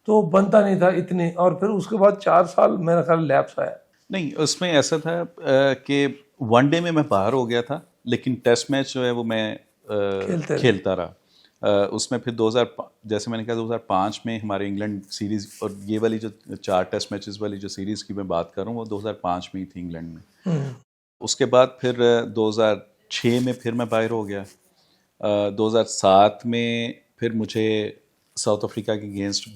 तो बनता नहीं था इतने, और फिर उसके बाद 4 साल मेरा ख्याल लैप्स आया। नहीं, उसमें ऐसा था कि वनडे में मैं बाहर हो गया था, लेकिन टेस्ट मैच जो है वो मैं खेलता रहा। उसमें फिर 2000, जैसे मैंने कहा 2005 में हमारे इंग्लैंड सीरीज़, और ये वाली जो 4 टेस्ट मैचेस वाली जो सीरीज़ की मैं बात कर रहा हूँ वो 2005 में ही थी इंग्लैंड में। उसके बाद फिर 2006 में फिर मैं बाहर हो गया। 2007 में फिर मुझे साउथ अफ्रीका के अगेंस्ट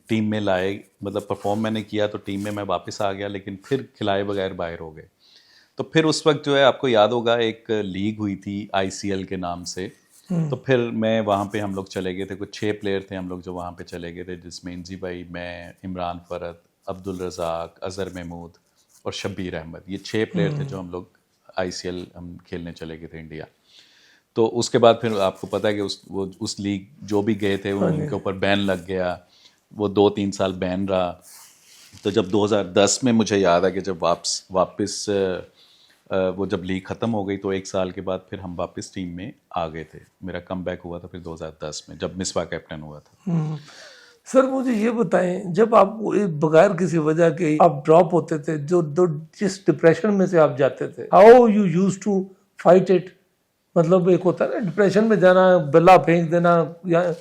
टीम में लाए, मतलब परफॉर्म मैंने किया तो टीम में मैं वापस आ गया, लेकिन फिर खिलाए बगैर बाहर हो गए। तो फिर उस वक्त जो है, आपको याद होगा, एक लीग हुई थी ICL के नाम से, तो फिर मैं वहाँ पे हम लोग चले गए थे, कुछ 6 प्लेयर थे हम लोग जो वहाँ पे चले गए थे, जिसमें इंजी भाई, मैं, इमरान फरद, अब्दुल रज़ाक, अज़हर महमूद और शब्बीर अहमद, ये 6 प्लेयर थे जो हम लोग आईसीएल हम खेलने चले गए थे इंडिया। तो उसके बाद फिर आपको पता है कि उस लीग जो भी गए थे उनके ऊपर बैन लग गया, वो 2-3 साल बैन रहा। तो जब 2010 में मुझे याद है कि जब वापस वो जब लीग ख़त्म हो गई तो 1 साल के बाद फिर हम वापस टीम में आ गए थे। मेरा कमबैक हुआ था फिर 2010 में जब मिसबा कैप्टन हुआ था। सर मुझे ये बताएं, जब आप बगैर किसी वजह के आप ड्रॉप होते थे, जिस डिप्रेशन में से आप जाते थे, how you use to fight it? मतलब एक होता है ना डिप्रेशन में जाना, बल्ला फेंक देना, या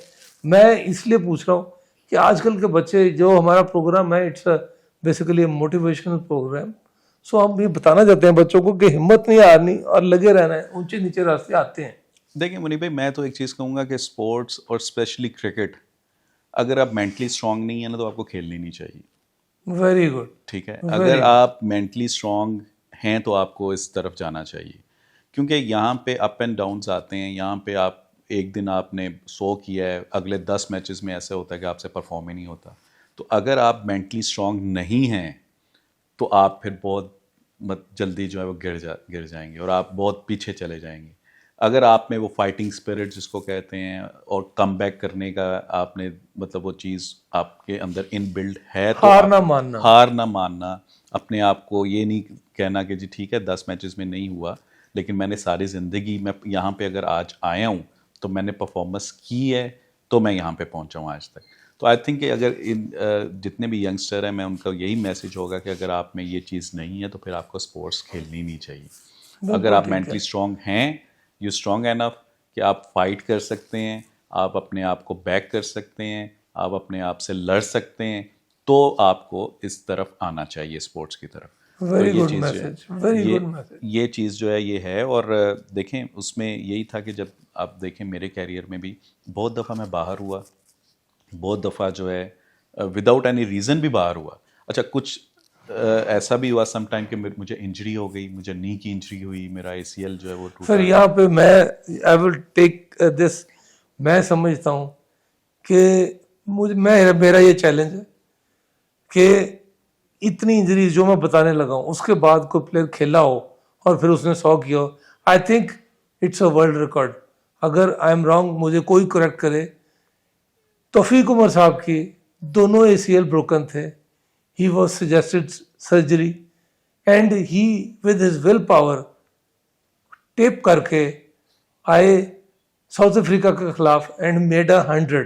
मैं इसलिए पूछ रहा हूँ कि आजकल के बच्चे, जो हमारा प्रोग्राम है इट्स बेसिकली मोटिवेशनल प्रोग्राम, सो हम ये बताना चाहते हैं बच्चों को कि हिम्मत नहीं हारनी और लगे रहना है, ऊंचे नीचे रास्ते आते हैं। देखिए मुनीब भाई, मैं तो एक चीज़ कहूँगा कि स्पोर्ट्स और स्पेशली क्रिकेट, अगर आप मेंटली स्ट्रांग नहीं है ना तो आपको खेलनी नहीं चाहिए। Very good. ठीक है, अगर आप मेंटली स्ट्रांग हैं तो आपको इस तरफ जाना चाहिए, क्योंकि यहाँ पे अप एंड डाउन्स आते हैं। यहाँ पे आप एक दिन आपने 100 किया है, अगले 10 मैचेस में ऐसा होता है कि आपसे परफॉर्म ही नहीं होता। तो अगर आप मेंटली स्ट्रांग नहीं हैं तो आप फिर बहुत जल्दी जो है वो गिर जाएंगे और आप बहुत पीछे चले जाएंगे। अगर आप में वो फाइटिंग स्पिरिट जिसको कहते हैं और कम बैक करने का आपने मतलब वो चीज़ आपके अंदर इनबिल्ड है, तो हार ना मानना, अपने आप को ये नहीं कहना कि जी ठीक है 10 मैचेस में नहीं हुआ, लेकिन मैंने सारी ज़िंदगी में यहाँ पे अगर आज आया हूँ तो मैंने परफॉर्मेंस की है, तो मैं यहाँ पे पहुँचा हूँ आज तक। तो आई थिंक कि अगर जितने भी यंगस्टर हैं, मैं उनका यही मैसेज होगा कि अगर आप में ये चीज़ नहीं है तो फिर आपको स्पोर्ट्स खेलनी नहीं चाहिए। अगर आप मेंटली स्ट्रांग हैं, यू स्ट्रांग एनफ कि आप फाइट कर सकते हैं, आप अपने आप को बैक कर सकते हैं, आप अपने आप से लड़ सकते हैं, तो आपको इस तरफ आना चाहिए, स्पोर्ट्स की तरफ। Very good message, very good message. ये चीज़ जो है ये है। और देखें उसमें यही था कि जब आप देखें मेरे कैरियर में भी बहुत दफ़ा मैं बाहर हुआ, बहुत दफ़ा जो है विदाउट एनी रीज़न भी बाहर हुआ। अच्छा, कुछ ऐसा भी हुआ सम टाइम कि मुझे इंजरी हो गई, मुझे नी की इंजरी हुई, मेरा एसीएल जो है वो टूटा। सर यहाँ पे मैं आई विल टेक दिस, मैं समझता हूँ कि मेरा ये चैलेंज है कि इतनी इंजरीज जो मैं बताने लगा हूँ उसके बाद कोई प्लेयर खेला हो और फिर उसने 100 किया हो, I think it's a world record. अगर आई एम रॉन्ग मुझे कोई करेक्ट करे। तौफीक उमर साहब की दोनों एसीएल ब्रोकन थे, he was suggested surgery and he with his will power tape करके आए साउथ अफ्रीका के खिलाफ and made 100।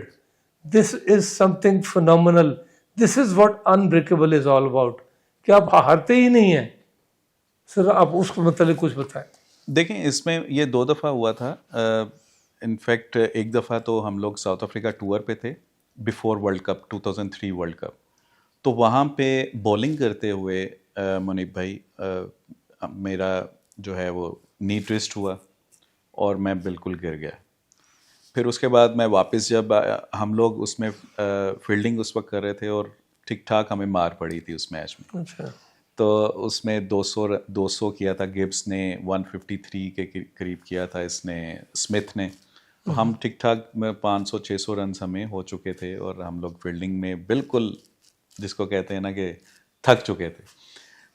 This is something phenomenal, this is what unbreakable is all about, कि आप हारते ही नहीं हैं। सर आप उसको मतलब कुछ बताएं। देखें इसमें ये 2 दफ़ा हुआ था। इनफैक्ट एक दफ़ा तो हम लोग साउथ अफ्रीका टूर पे थे before world cup, 2003 world cup. तो वहाँ पे बॉलिंग करते हुए मुनीब भाई मेरा जो है वो नी ट्विस्ट हुआ और मैं बिल्कुल गिर गया। फिर उसके बाद मैं वापस जब हम लोग उसमें फील्डिंग उस वक्त कर रहे थे और ठीक ठाक हमें मार पड़ी थी उस मैच में। अच्छा। तो उसमें 200 किया था गिब्स ने, 153 के करीब किया था इसने, स्मिथ ने। तो हम ठीक ठाक 500-600 रन हमें हो चुके थे और हम लोग फील्डिंग में बिल्कुल जिसको कहते हैं ना कि थक चुके थे।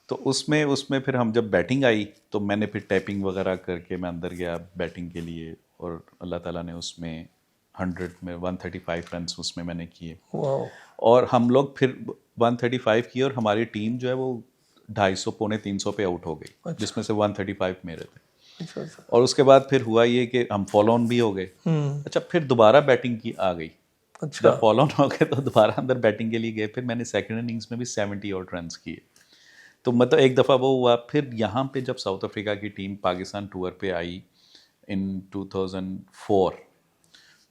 तो उसमें फिर हम जब बैटिंग आई तो मैंने फिर टैपिंग वगैरह करके मैं अंदर गया बैटिंग के लिए और अल्लाह ताला ने उसमें 100 में 135 रन उसमें मैंने किए। और हम लोग फिर 135 किए और हमारी टीम जो है वो 250-300 पे आउट हो गई, जिसमें से 135 मेरे थे। अच्छा। और उसके बाद फिर हुआ ये कि हम फॉलो ऑन भी हो गए। अच्छा, फिर दोबारा बैटिंग की आ गई। अच्छा। जब फॉलो ऑन हो गए तो दोबारा अंदर बैटिंग के लिए गए। फिर मैंने सेकंड इनिंग्स में भी 70 और रन किए। तो मतलब एक दफ़ा वो हुआ। फिर यहाँ पे जब साउथ अफ्रीका की टीम पाकिस्तान टूर पे आई इन 2004,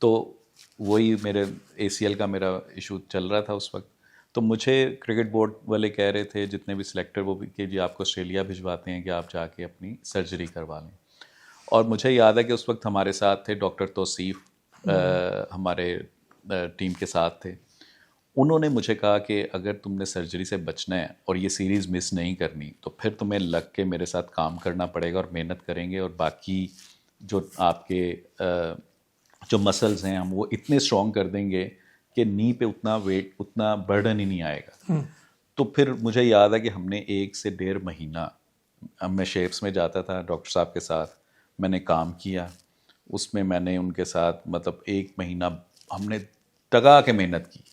तो वही मेरे ACL का मेरा इशू चल रहा था उस वक्त। तो मुझे क्रिकेट बोर्ड वाले कह रहे थे, जितने भी सिलेक्टर, वो भी कि जी आपको ऑस्ट्रेलिया भिजवाते हैं कि आप जाके अपनी सर्जरी करवा लें। और मुझे याद है कि उस वक्त हमारे साथ थे डॉक्टर तौसीफ, हमारे टीम के साथ थे। उन्होंने मुझे कहा कि अगर तुमने सर्जरी से बचना है और ये सीरीज़ मिस नहीं करनी तो फिर तुम्हें लग के मेरे साथ काम करना पड़ेगा और मेहनत करेंगे, और बाकी जो आपके जो मसल्स हैं हम वो इतने स्ट्रॉन्ग कर देंगे कि नी पे उतना वेट, उतना बर्डन ही नहीं आएगा। तो फिर मुझे याद है कि हमने 1 से 1.5 महीना, अब मैं शेप्स में जाता था डॉक्टर साहब के साथ, मैंने काम किया उसमें, मैंने उनके साथ मतलब 1 महीना हमने टगा के मेहनत की।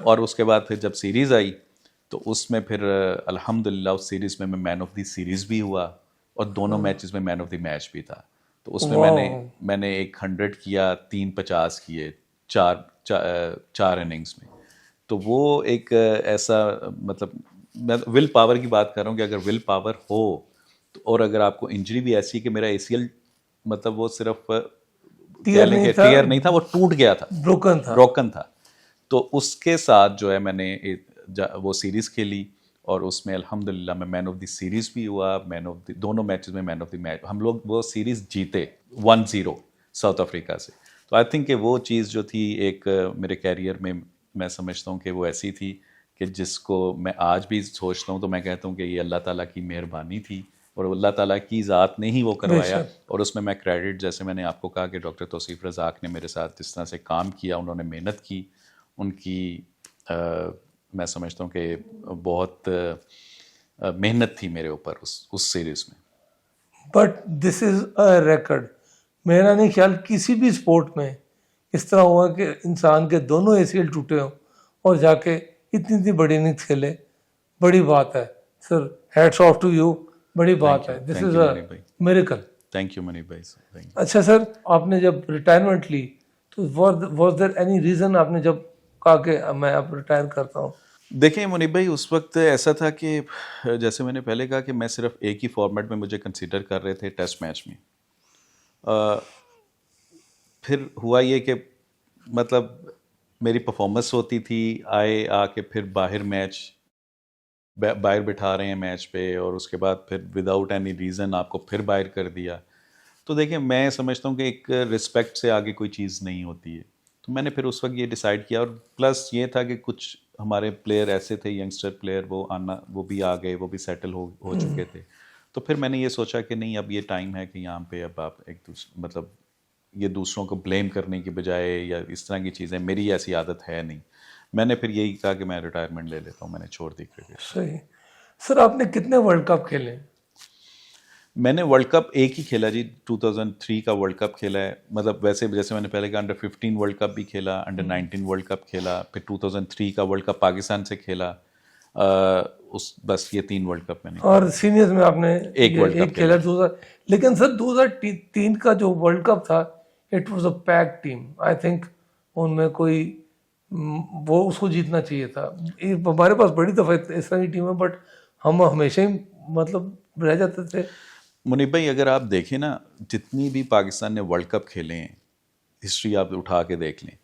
और उसके बाद फिर जब सीरीज़ आई तो उसमें फिर अल्हम्दुलिल्लाह उस सीरीज़ में मैं मैन ऑफ द सीरीज़ भी हुआ और दोनों मैचेस में मैन ऑफ द मैच भी था। तो उसमें मैंने 100 किया, 3 50 किए, चार इनिंग्स में। तो वो एक ऐसा मतलब, मैं विल पावर की बात कर रहा हूँ कि अगर विल पावर हो तो, और अगर आपको इंजरी भी ऐसी कि मेरा ACL मतलब वो सिर्फ टीयर नहीं था, टीयर नहीं था, वो टूट गया था, ब्रोकन था। तो उसके साथ जो है मैंने वो सीरीज़ खेली और उसमें अल्हम्दुलिल्लाह मैं मैन ऑफ द सीरीज़ भी हुआ, मैन ऑफ द दोनों मैचेस में मैन ऑफ द मैच। हम लोग वो सीरीज़ जीते 1-0 साउथ अफ्रीका से। तो आई थिंक कि वो चीज़ जो थी एक मेरे कैरियर में, मैं समझता हूँ कि वो ऐसी थी कि जिसको मैं आज भी सोचता हूँ तो मैं कहता हूँ कि ये अल्लाह ताला की मेहरबानी थी और अल्लाह ताला की ज़ात ने ही वो करवाया। और उसमें मैं क्रेडिट, जैसे मैंने आपको कहा कि डॉक्टर तौसीफ़ रज़ाक ने मेरे साथ जिस तरह से काम किया, उन्होंने मेहनत की, उनकी मैं समझता हूँ कि बहुत मेहनत थी मेरे ऊपर उस सीरीज़ में। But this is a record. मेरा नहीं ख्याल किसी भी स्पोर्ट में इस तरह हुआ कि इंसान के दोनों ACL टूटे हों और जाके इतनी इतनी बड़ी इनिंग्स खेले। बड़ी बात है sir, hats off to you, बड़ी बात है। This is a miracle. Thank you Manish भाई। Thank you. अच्छा सर, आपने जब रिटायरमेंट ली तो वाज देयर एनी रीज़न आपने जब कहा कि मैं अब रिटायर करता हूँ? देखिए मुनीब भाई, उस वक्त ऐसा था कि जैसे मैंने पहले कहा कि मैं सिर्फ एक ही फॉर्मेट में मुझे कंसीडर कर रहे थे, टेस्ट मैच में। फिर हुआ ये कि मतलब मेरी परफॉर्मेंस होती थी, आए आके फिर बाहर मैच बाहर बिठा रहे हैं मैच पे, और उसके बाद फिर विदाउट एनी रीज़न आपको फिर बाहर कर दिया। तो देखिए मैं समझता हूँ कि एक रिस्पेक्ट से आगे कोई चीज़ नहीं होती है। तो मैंने फिर उस वक्त ये डिसाइड किया, और प्लस ये था कि कुछ हमारे प्लेयर ऐसे थे, यंगस्टर प्लेयर, वो भी आ गए, वो भी सेटल हो चुके थे। तो फिर मैंने ये सोचा कि नहीं, अब ये टाइम है कि यहाँ पे अब आप एक दूसरे मतलब ये दूसरों को ब्लेम करने की बजाय या इस तरह की चीज़ें, मेरी ऐसी आदत है नहीं। मैंने फिर यही कहा कि मैं रिटायरमेंट ले लेता हूँ, मैंने छोड़ दी क्रिकेट। सही। सर आपने कितने वर्ल्ड कप खेले? मैंने वर्ल्ड कप एक ही खेला जी, 2003 का वर्ल्ड कप खेला है। मतलब वैसे जैसे मैंने पहले कहा, अंडर 15 वर्ल्ड कप भी खेला, अंडर 19 वर्ल्ड कप खेला, फिर 2003 का वर्ल्ड कप पाकिस्तान से खेला। बस ये 3 वर्ल्ड कप मैंने। और सीनियर्स में आपने एक वर्ल्ड कप खेला 2000। लेकिन सर 2003 का जो वर्ल्ड कप था, it was a packed team. I think उनमें कोई वो उसको जीतना चाहिए था। हमारे पास बड़ी दफ़ा इस तरह की टीम है, बट हम हमेशा ही मतलब रह जाते थे। मुनीब भाई, अगर आप देखें ना, जितनी भी पाकिस्तान ने वर्ल्ड कप खेले हैं, हिस्ट्री आप उठा के देख लें,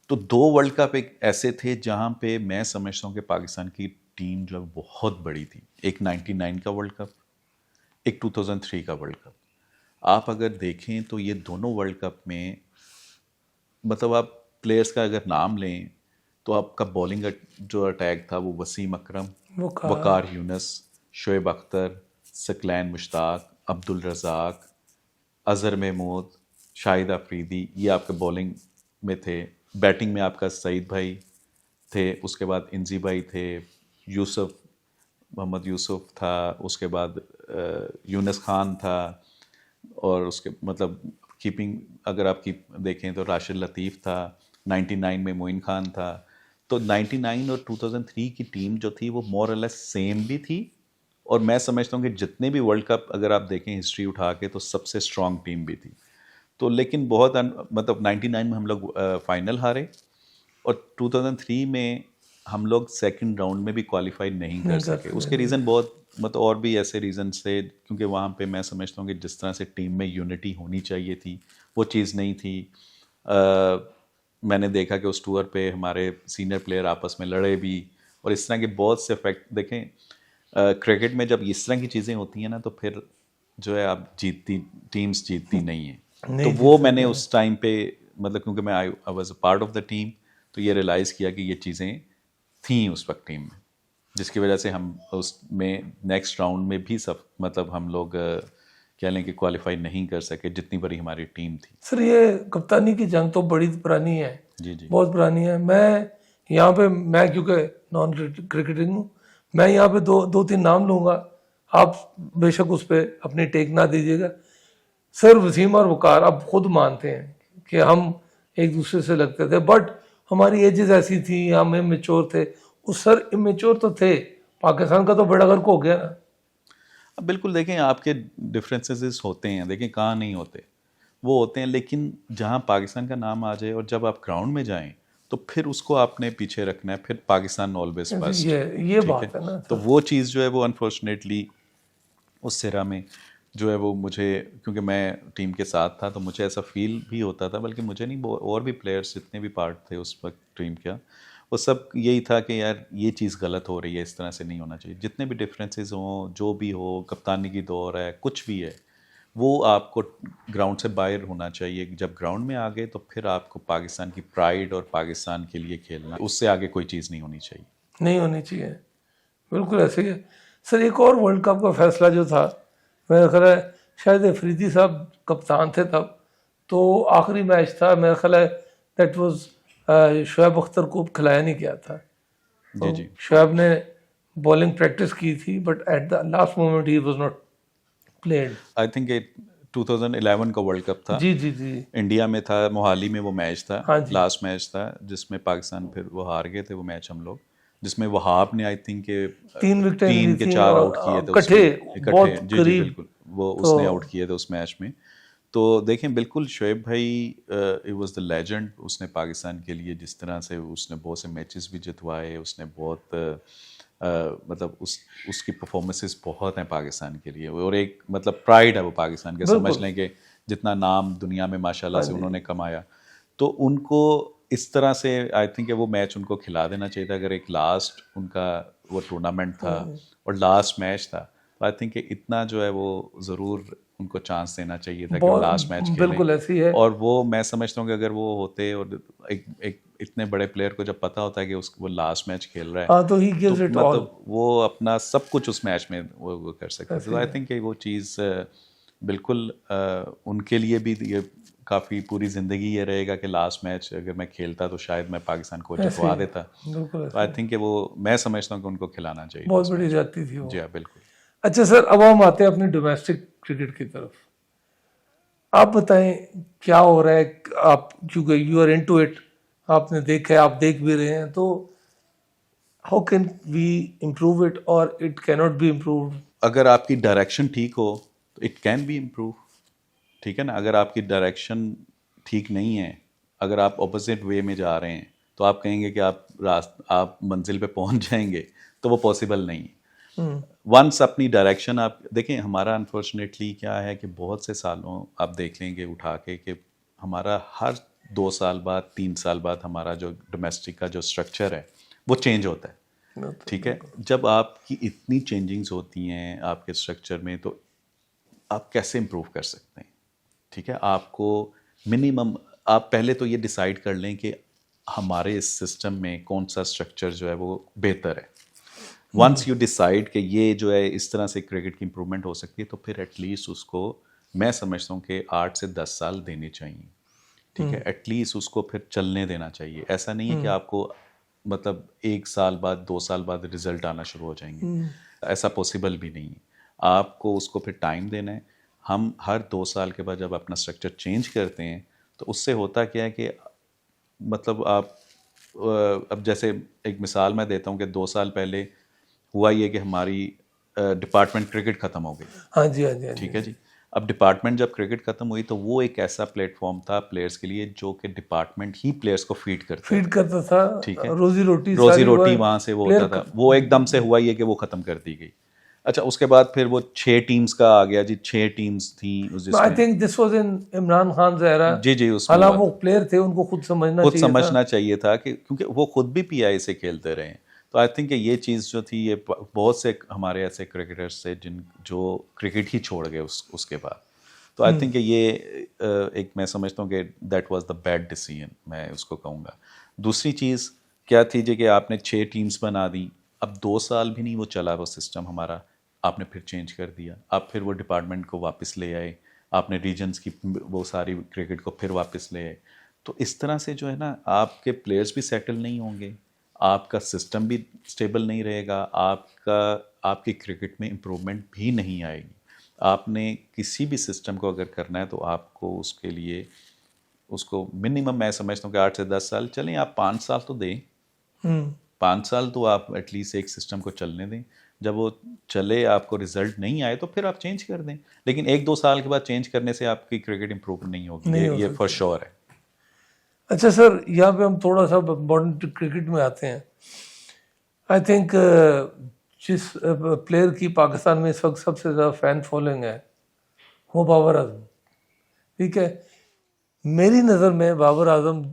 तो 2 वर्ल्ड कप एक ऐसे थे जहां पे मैं समझता हूं कि पाकिस्तान की टीम जो है बहुत बड़ी थी। एक 99 का वर्ल्ड कप, एक 2003 का वर्ल्ड कप। आप अगर देखें तो ये दोनों वर्ल्ड कप में मतलब आप प्लेयर्स का अगर नाम लें तो आपका बॉलिंग जो अटैक था वो वसीम अकरम, वकार यूनुस, शोएब अख्तर, सकलैन मुश्ताक, अब्दुल रज़ाक, अज़हर महमूद, शाहिद अफरीदी, ये आपके बॉलिंग में थे। बैटिंग में आपका सईद भाई थे, उसके बाद इंजी भाई थे, मोहम्मद यूसुफ था, उसके बाद यूनुस खान था, और उसके मतलब कीपिंग अगर आप देखें तो राशिद लतीफ़ था, 99 में मोइन खान था। तो 99 और 2003 की टीम जो थी वो मोर और लेस सेम भी थी, और मैं समझता हूँ कि जितने भी वर्ल्ड कप अगर आप देखें हिस्ट्री उठा के तो सबसे स्ट्रॉन्ग टीम भी थी। तो लेकिन बहुत मतलब 99 में हम लोग फाइनल हारे, और 2003 में हम लोग सेकंड राउंड में भी क्वालिफाई नहीं कर सके। उसके रीज़न बहुत मतलब और भी ऐसे रीज़न थे, क्योंकि वहाँ पे मैं समझता हूँ कि जिस तरह से टीम में यूनिटी होनी चाहिए थी वो चीज़ नहीं थी। मैंने देखा कि उस टूर पे हमारे सीनियर प्लेयर आपस में लड़े भी, और इस तरह के बहुत से फैक्ट देखें। क्रिकेट में जब इस तरह की चीज़ें होती हैं ना, तो फिर जो है आप टीम्स जीतती नहीं है। तो वो मैंने उस टाइम पे मतलब, क्योंकि मैं I was a part of the team, तो ये रियलाइज़ किया कि ये चीज़ें थी उस वक्त टीम में, जिसकी वजह से हम उसमें नेक्स्ट राउंड में भी सब मतलब हम लोग कह लें कि क्वालिफाई नहीं कर सके, जितनी बड़ी हमारी टीम थी। सर ये कप्तानी की जंग तो बड़ी पुरानी है, जी जी बहुत पुरानी है। मैं यहाँ पे, मैं क्योंकि नॉन क्रिकेटिंग हूँ, मैं यहाँ पे दो तीन नाम लूँगा, आप बेशक उस पर अपनी टेक ना दीजिएगा। सर वसीम और वकार अब खुद मानते हैं कि हम एक दूसरे से लगते थे, बट हमारी एजेस ऐसी थी, हम इमेच्योर थे। उस सर इमेच्योर तो थे, पाकिस्तान का तो बड़ा गर्क हो गया ना। अब बिल्कुल देखें, आपके डिफरेंसेस होते हैं, देखें कहाँ नहीं होते, वो होते हैं, लेकिन जहाँ पाकिस्तान का नाम आ जाए और जब आप ग्राउंड में जाएं तो फिर उसको आपने पीछे रखना है, फिर पाकिस्तान ऑलवेज फर्स्ट। ये बात है ना। तो वो चीज़ जो है वो अनफॉर्चुनेटली उस सिरा में जो है वो मुझे, क्योंकि मैं टीम के साथ था तो मुझे ऐसा फील भी होता था, बल्कि मुझे नहीं, और भी प्लेयर्स जितने भी पार्ट थे उस वक्त टीम का, वो सब यही था कि यार ये चीज़ गलत हो रही है, इस तरह से नहीं होना चाहिए। जितने भी डिफरेंसेस हों, जो भी हो, कप्तानी की दौर है, कुछ भी है, वो आपको ग्राउंड से बाहर होना चाहिए। जब ग्राउंड में आ गए तो फिर आपको पाकिस्तान की प्राइड और पाकिस्तान के लिए खेलना, उससे आगे कोई चीज़ नहीं होनी चाहिए। नहीं होनी चाहिए, बिल्कुल ऐसे ही है। सर एक और वर्ल्ड कप का फैसला जो था, मेरा ख्याल है शायद अफरीदी साहब कप्तान थे तब, तो आखिरी मैच था, मेरा ख्याल है दैट वाज शोएब अख्तर को खिलाया नहीं गया था। जी जी शोएब ने बॉलिंग प्रैक्टिस की थी, but at the last moment he was not played. I think 2011 का वर्ल्ड कप था, जी जी जी इंडिया में था, मोहाली में वो मैच था, हाँ जी। लास्ट मैच था, जिसमें पाकिस्तान फिर वो हार गए थे वो मैच हम लोग, जिसमें वहाब ने आई थिंक के 3 विकेटें ली 3 के थी 4 और आउट किए थे इकट्ठे बहुत जी जी करीब। बिल्कुल, वो तो उसने आउट किए थे उस मैच में। तो देखें बिल्कुल शोएब भाई इट वाज द लेजेंड। उसने पाकिस्तान के लिए जिस तरह से उसने बहुत से मैचेस भी जितवाए, उसने बहुत मतलब उसकी परफॉर्मेंसेस बहुत हैं पाकिस्तान के लिए, और एक मतलब प्राइड है वो पाकिस्तान के, समझ लें कि जितना नाम दुनिया में माशाल्लाह से उन्होंने कमाया, तो उनको इस तरह से आई थिंक वो मैच उनको खिला देना चाहिए था। अगर एक लास्ट उनका वो टूर्नामेंट था और लास्ट मैच था, तो आई थिंक इतना जो है वो ज़रूर उनको चांस देना चाहिए था कि वो लास्ट मैच खेलें। बिल्कुल ऐसी है। और वो मैं समझता हूँ कि अगर वो होते, और एक इतने बड़े प्लेयर को जब पता होता है कि वो लास्ट मैच खेल रहा है, हाँ, तो ही गिव्स इट ऑल, मतलब वो अपना सब कुछ उस मैच में वो कर सकते थे। तो आई थिंक वो चीज़ बिल्कुल उनके लिए भी ये काफ़ी पूरी ज़िंदगी ये रहेगा कि लास्ट मैच अगर मैं खेलता तो शायद मैं पाकिस्तान को जितवा देता। बिल्कुल तो आई थिंक वो मैं समझता हूँ कि उनको खिलाना चाहिए। बहुत बड़ी जाती थी वो। जी हाँ बिल्कुल। अच्छा सर, अब हम आते हैं अपनी डोमेस्टिक क्रिकेट की तरफ। आप बताएं क्या हो रहा है, आप क्योंकि यू आर इनटू इट, आपने देखा है, आप देख भी रहे हैं, तो how can we improve it, और it can not be improve? अगर आपकी डायरेक्शन ठीक हो तो इट कैन बी इम्प्रूव, ठीक है ना। अगर आपकी डायरेक्शन ठीक नहीं है, अगर आप ऑपोजिट वे में जा रहे हैं, तो आप कहेंगे कि आप मंजिल पे पहुंच जाएंगे, तो वो पॉसिबल नहीं है। वंस अपनी डायरेक्शन आप देखें, हमारा अनफॉर्चुनेटली क्या है कि बहुत से सालों आप देख लेंगे उठा के कि हमारा हर 2 साल बाद 3 साल बाद हमारा जो डोमेस्टिक का जो स्ट्रक्चर है वो चेंज होता है, ठीक है। जब आपकी इतनी चेंजिंग्स होती हैं आपके स्ट्रक्चर में, तो आप कैसे इम्प्रूव कर सकते हैं, ठीक है। आपको मिनिमम आप पहले तो ये डिसाइड कर लें कि हमारे इस सिस्टम में कौन सा स्ट्रक्चर जो है वो बेहतर है। वंस यू डिसाइड कि ये जो है इस तरह से क्रिकेट की इम्प्रूवमेंट हो सकती है, तो फिर एटलीस्ट उसको मैं समझता हूँ कि 8 से 10 साल देने चाहिए, ठीक है। एटलीस्ट उसको फिर चलने देना चाहिए। ऐसा नहीं है कि आपको मतलब 1 साल बाद 2 साल बाद रिजल्ट आना शुरू हो जाएंगे, ऐसा पॉसिबल भी नहीं है। आपको उसको फिर टाइम देना है। हम हर 2 साल के बाद जब अपना स्ट्रक्चर चेंज करते हैं, तो उससे होता क्या है कि मतलब आप अब जैसे एक मिसाल मैं देता हूँ कि 2 साल पहले हुआ ये कि हमारी डिपार्टमेंट क्रिकेट ख़त्म हो गई। हाँ जी, हाँ जी, हाँ जी। ठीक है जी। अब डिपार्टमेंट जब क्रिकेट ख़त्म हुई, तो वो एक ऐसा प्लेटफॉर्म था प्लेयर्स के लिए जो कि डिपार्टमेंट ही प्लेयर्स को फीड करता था, ठीक है। रोजी रोटी वहाँ से वो होता था। वो एकदम से हुआ ये कि वो ख़त्म कर दी गई। अच्छा, उसके बाद फिर वो 6 टीम्स का आ गया जी, 6 टीम्स थी। I think this was in Imran Khan Zahra. जी जी, उसमें हालांकि वो प्लेयर थे, उनको खुद समझना चाहिए था कि क्योंकि वो खुद भी पीआई से खेलते रहे। तो आई थिंक ये चीज़ जो थी, ये बहुत से हमारे ऐसे क्रिकेटर्स थे जो क्रिकेट ही छोड़ गए उसके बाद। तो आई थिंक ये एक मैं समझता हूँ कि that was the bad decision, मैं उसको कहूँगा। दूसरी चीज़ क्या थी जी कि आपने 6 टीम्स बना दी। अब 2 साल भी नहीं वो चला वो सिस्टम हमारा, आपने फिर चेंज कर दिया, आप फिर वो डिपार्टमेंट को वापस ले आए, आपने रीजन्स की वो सारी क्रिकेट को फिर वापस ले आए। तो इस तरह से जो है ना, आपके प्लेयर्स भी सेटल नहीं होंगे, आपका सिस्टम भी स्टेबल नहीं रहेगा, आपकी क्रिकेट में इम्प्रूवमेंट भी नहीं आएगी। आपने किसी भी सिस्टम को अगर करना है तो आपको उसके लिए उसको मिनिमम मैं समझता हूँ कि 8 से 10 साल चलें, आप 5 साल तो दें। 5 साल तो आप एटलीस्ट एक सिस्टम को चलने दें। जब वो चले, आपको रिजल्ट नहीं आए तो फिर आप चेंज कर दें, लेकिन 1-2 साल के बाद चेंज करने से आपकी क्रिकेट इंप्रूव नहीं होगी, ये फॉर श्योर है। अच्छा सर, यहाँ पे हम थोड़ा सा मॉडर्न क्रिकेट में आते हैं। आई थिंक जिस प्लेयर की पाकिस्तान में इस वक्त सबसे ज़्यादा फैन फॉलोइंग है वो बाबर आजम, ठीक है। मेरी नज़र में बाबर आजम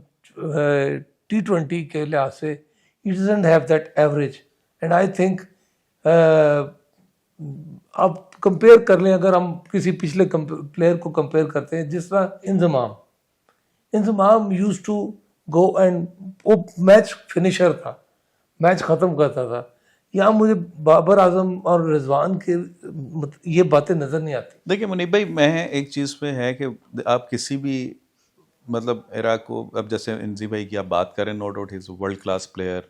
T20 के लिहाज से it doesn't have that average, and I think आप कंपेयर कर लें, अगर हम किसी पिछले प्लेयर को कंपेयर करते हैं, जिस तरह Inzamam use to go and वो मैच फिनिशर था, मैच ख़त्म करता था। यहाँ मुझे बाबर आजम और रिजवान के ये बातें नज़र नहीं आती। देखिए मुनीब भाई, मैं एक चीज़ पे है कि आप किसी भी मतलब एरा को, अब जैसे इंजी भाई की आप बात करें, no doubt is world class player,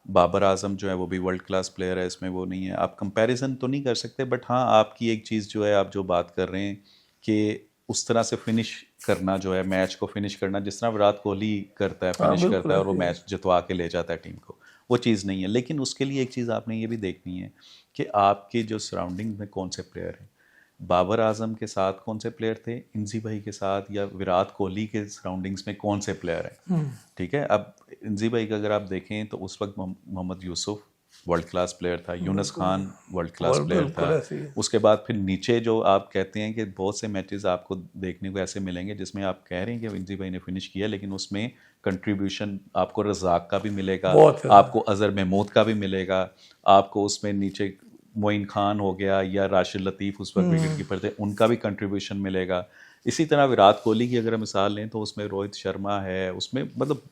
Babar Azam जो है वो भी वर्ल्ड क्लास प्लेयर है, इसमें वो नहीं है, आप कंपैरिजन तो नहीं कर सकते। बट हाँ, आपकी एक चीज़ जो है, आप जो बात कर रहे हैं कि उस तरह से फिनिश करना जो है, मैच को फिनिश करना जिस तरह विराट कोहली करता है, फिनिश करता है और वो मैच जितवा के ले जाता है टीम को, वो चीज़ नहीं है। लेकिन उसके लिए एक चीज़ आपने ये भी देखनी है कि आपके जो सराउंडिंग में कौन से प्लेयर हैं। बाबर आजम के साथ कौन से प्लेयर थे, इंजी भाई के साथ या विराट कोहली के सराउंडिंग्स में कौन से प्लेयर हैं, ठीक है। अब इंजी भाई का अगर आप देखें तो उस वक्त Mohammad Yusuf world class player था, Younis Khan world class player था। उसके बाद फिर नीचे जो आप कहते हैं कि बहुत से मैचेस आपको देखने को ऐसे मिलेंगे जिसमें आप कह रहे हैं कि इंजी भाई ने फिनिश किया, लेकिन उसमें कंट्रीब्यूशन आपको रज़ाक का भी मिलेगा, आपको अजहर महमूद का भी मिलेगा, आपको उसमें नीचे मोइन खान हो गया या राशिद लतीफ़ उस वक्त विकेट कीपर थे, उनका भी कंट्रीब्यूशन मिलेगा। इसी तरह विराट कोहली की अगर मिसाल लें तो उसमें रोहित शर्मा है, उसमें मतलब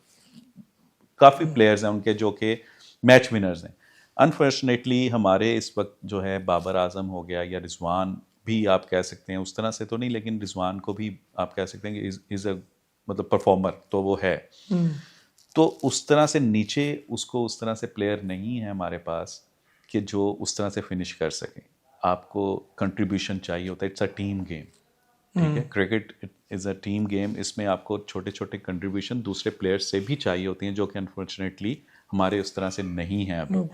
काफ़ी प्लेयर्स हैं उनके जो कि मैच विनर्स हैं। अनफॉर्चुनेटली हमारे इस वक्त जो है बाबर आजम हो गया या रिजवान भी आप कह सकते हैं, उस तरह से तो नहीं, लेकिन रिजवान को भी आप कह सकते हैं कि इज़ अ मतलब परफॉर्मर तो वो है। तो उस तरह से नीचे उसको उस तरह से प्लेयर नहीं है हमारे पास कि जो उस तरह से फिनिश कर सके। आपको कंट्रीब्यूशन चाहिए होता है, इट्स अ टीम गेम, ठीक है। Cricket is a team game, इसमें आपको छोटे छोटे कंट्रीब्यूशन दूसरे प्लेयर्स से भी चाहिए होती हैं, जो कि अनफॉर्चुनेटली हमारे उस तरह से नहीं है अभी।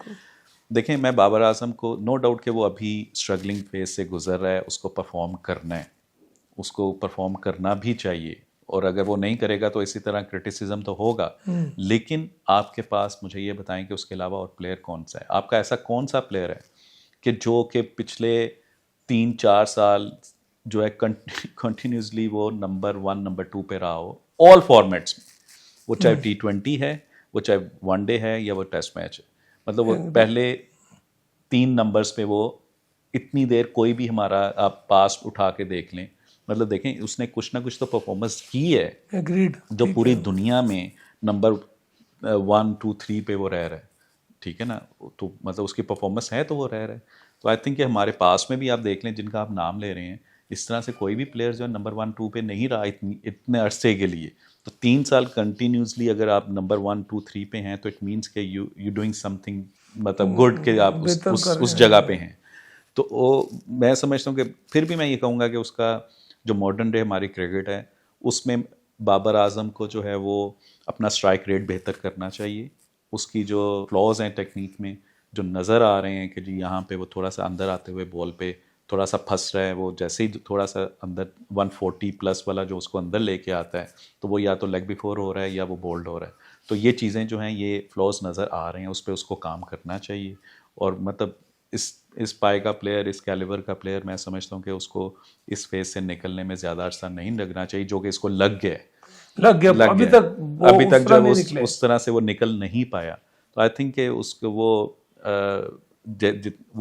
देखें, मैं बाबर आजम को नो डाउट कि वो अभी स्ट्रगलिंग फेज से गुजर रहा है, उसको परफॉर्म करना है, उसको परफॉर्म करना भी चाहिए, और अगर वो नहीं करेगा तो इसी तरह क्रिटिसिज्म तो होगा। लेकिन आपके पास मुझे ये बताएं कि उसके अलावा और प्लेयर कौन सा है, आपका ऐसा कौन सा प्लेयर है कि जो कि पिछले 3-4 साल जो है कंटिन्यूसली वो नंबर 1 नंबर 2 पे रहा हो ऑल फॉर्मेट्स में, वो चाहे T20 है, वो चाहे वनडे है या वो टेस्ट मैच है। मतलब वो पहले 3 नंबर्स पे वो इतनी देर कोई भी हमारा आप पास उठा के देख लें, मतलब देखें उसने कुछ ना कुछ तो परफॉर्मेंस की है। एग्रीड। जो पूरी दुनिया में नंबर 1, 2, 3 पे वो रह रहा है, ठीक है ना, तो मतलब उसकी परफॉर्मेंस है तो वो रह रहा है। तो आई थिंक कि हमारे पास में भी आप देख लें जिनका आप नाम ले रहे हैं, इस तरह से कोई भी प्लेयर जो है नंबर 1, 2 पे नहीं रहा इतने अरसे के लिए। तो 3 साल कंटिन्यूसली अगर आप नंबर 1, 2, 3 पे हैं तो इट मीन्स कि यू डूइंग समथिंग मतलब गुड, कि आप उस जगह पे हैं। तो वो मैं समझता हूँ कि फिर भी मैं ये कहूँगा कि उसका जो मॉडर्न डे हमारी क्रिकेट है उसमें बाबर आजम को जो है वो अपना स्ट्राइक रेट बेहतर करना चाहिए। उसकी जो फ्लॉज हैं टेक्निक में जो नज़र आ रहे हैं कि जी यहाँ पे वो थोड़ा सा अंदर आते हुए बॉल पे थोड़ा सा फंस रहा है, वो जैसे ही थोड़ा सा अंदर 140 प्लस वाला जो उसको अंदर लेके आता है तो वो या तो लेग बिफोर हो रहा है या वो बोल्ड हो रहा है। तो ये चीज़ें जो हैं ये फ्लॉज नज़र आ रहे हैं, उस पर उसको काम करना चाहिए। और मतलब इस पाए का प्लेयर, इस कैलिबर का प्लेयर, मैं समझता हूँ कि उसको इस फेज से निकलने में ज़्यादा अर्सा नहीं लगना चाहिए, जो कि इसको लग गया अभी तक जब उस तरह से वो निकल नहीं पाया। तो आई थिंक कि उसको वो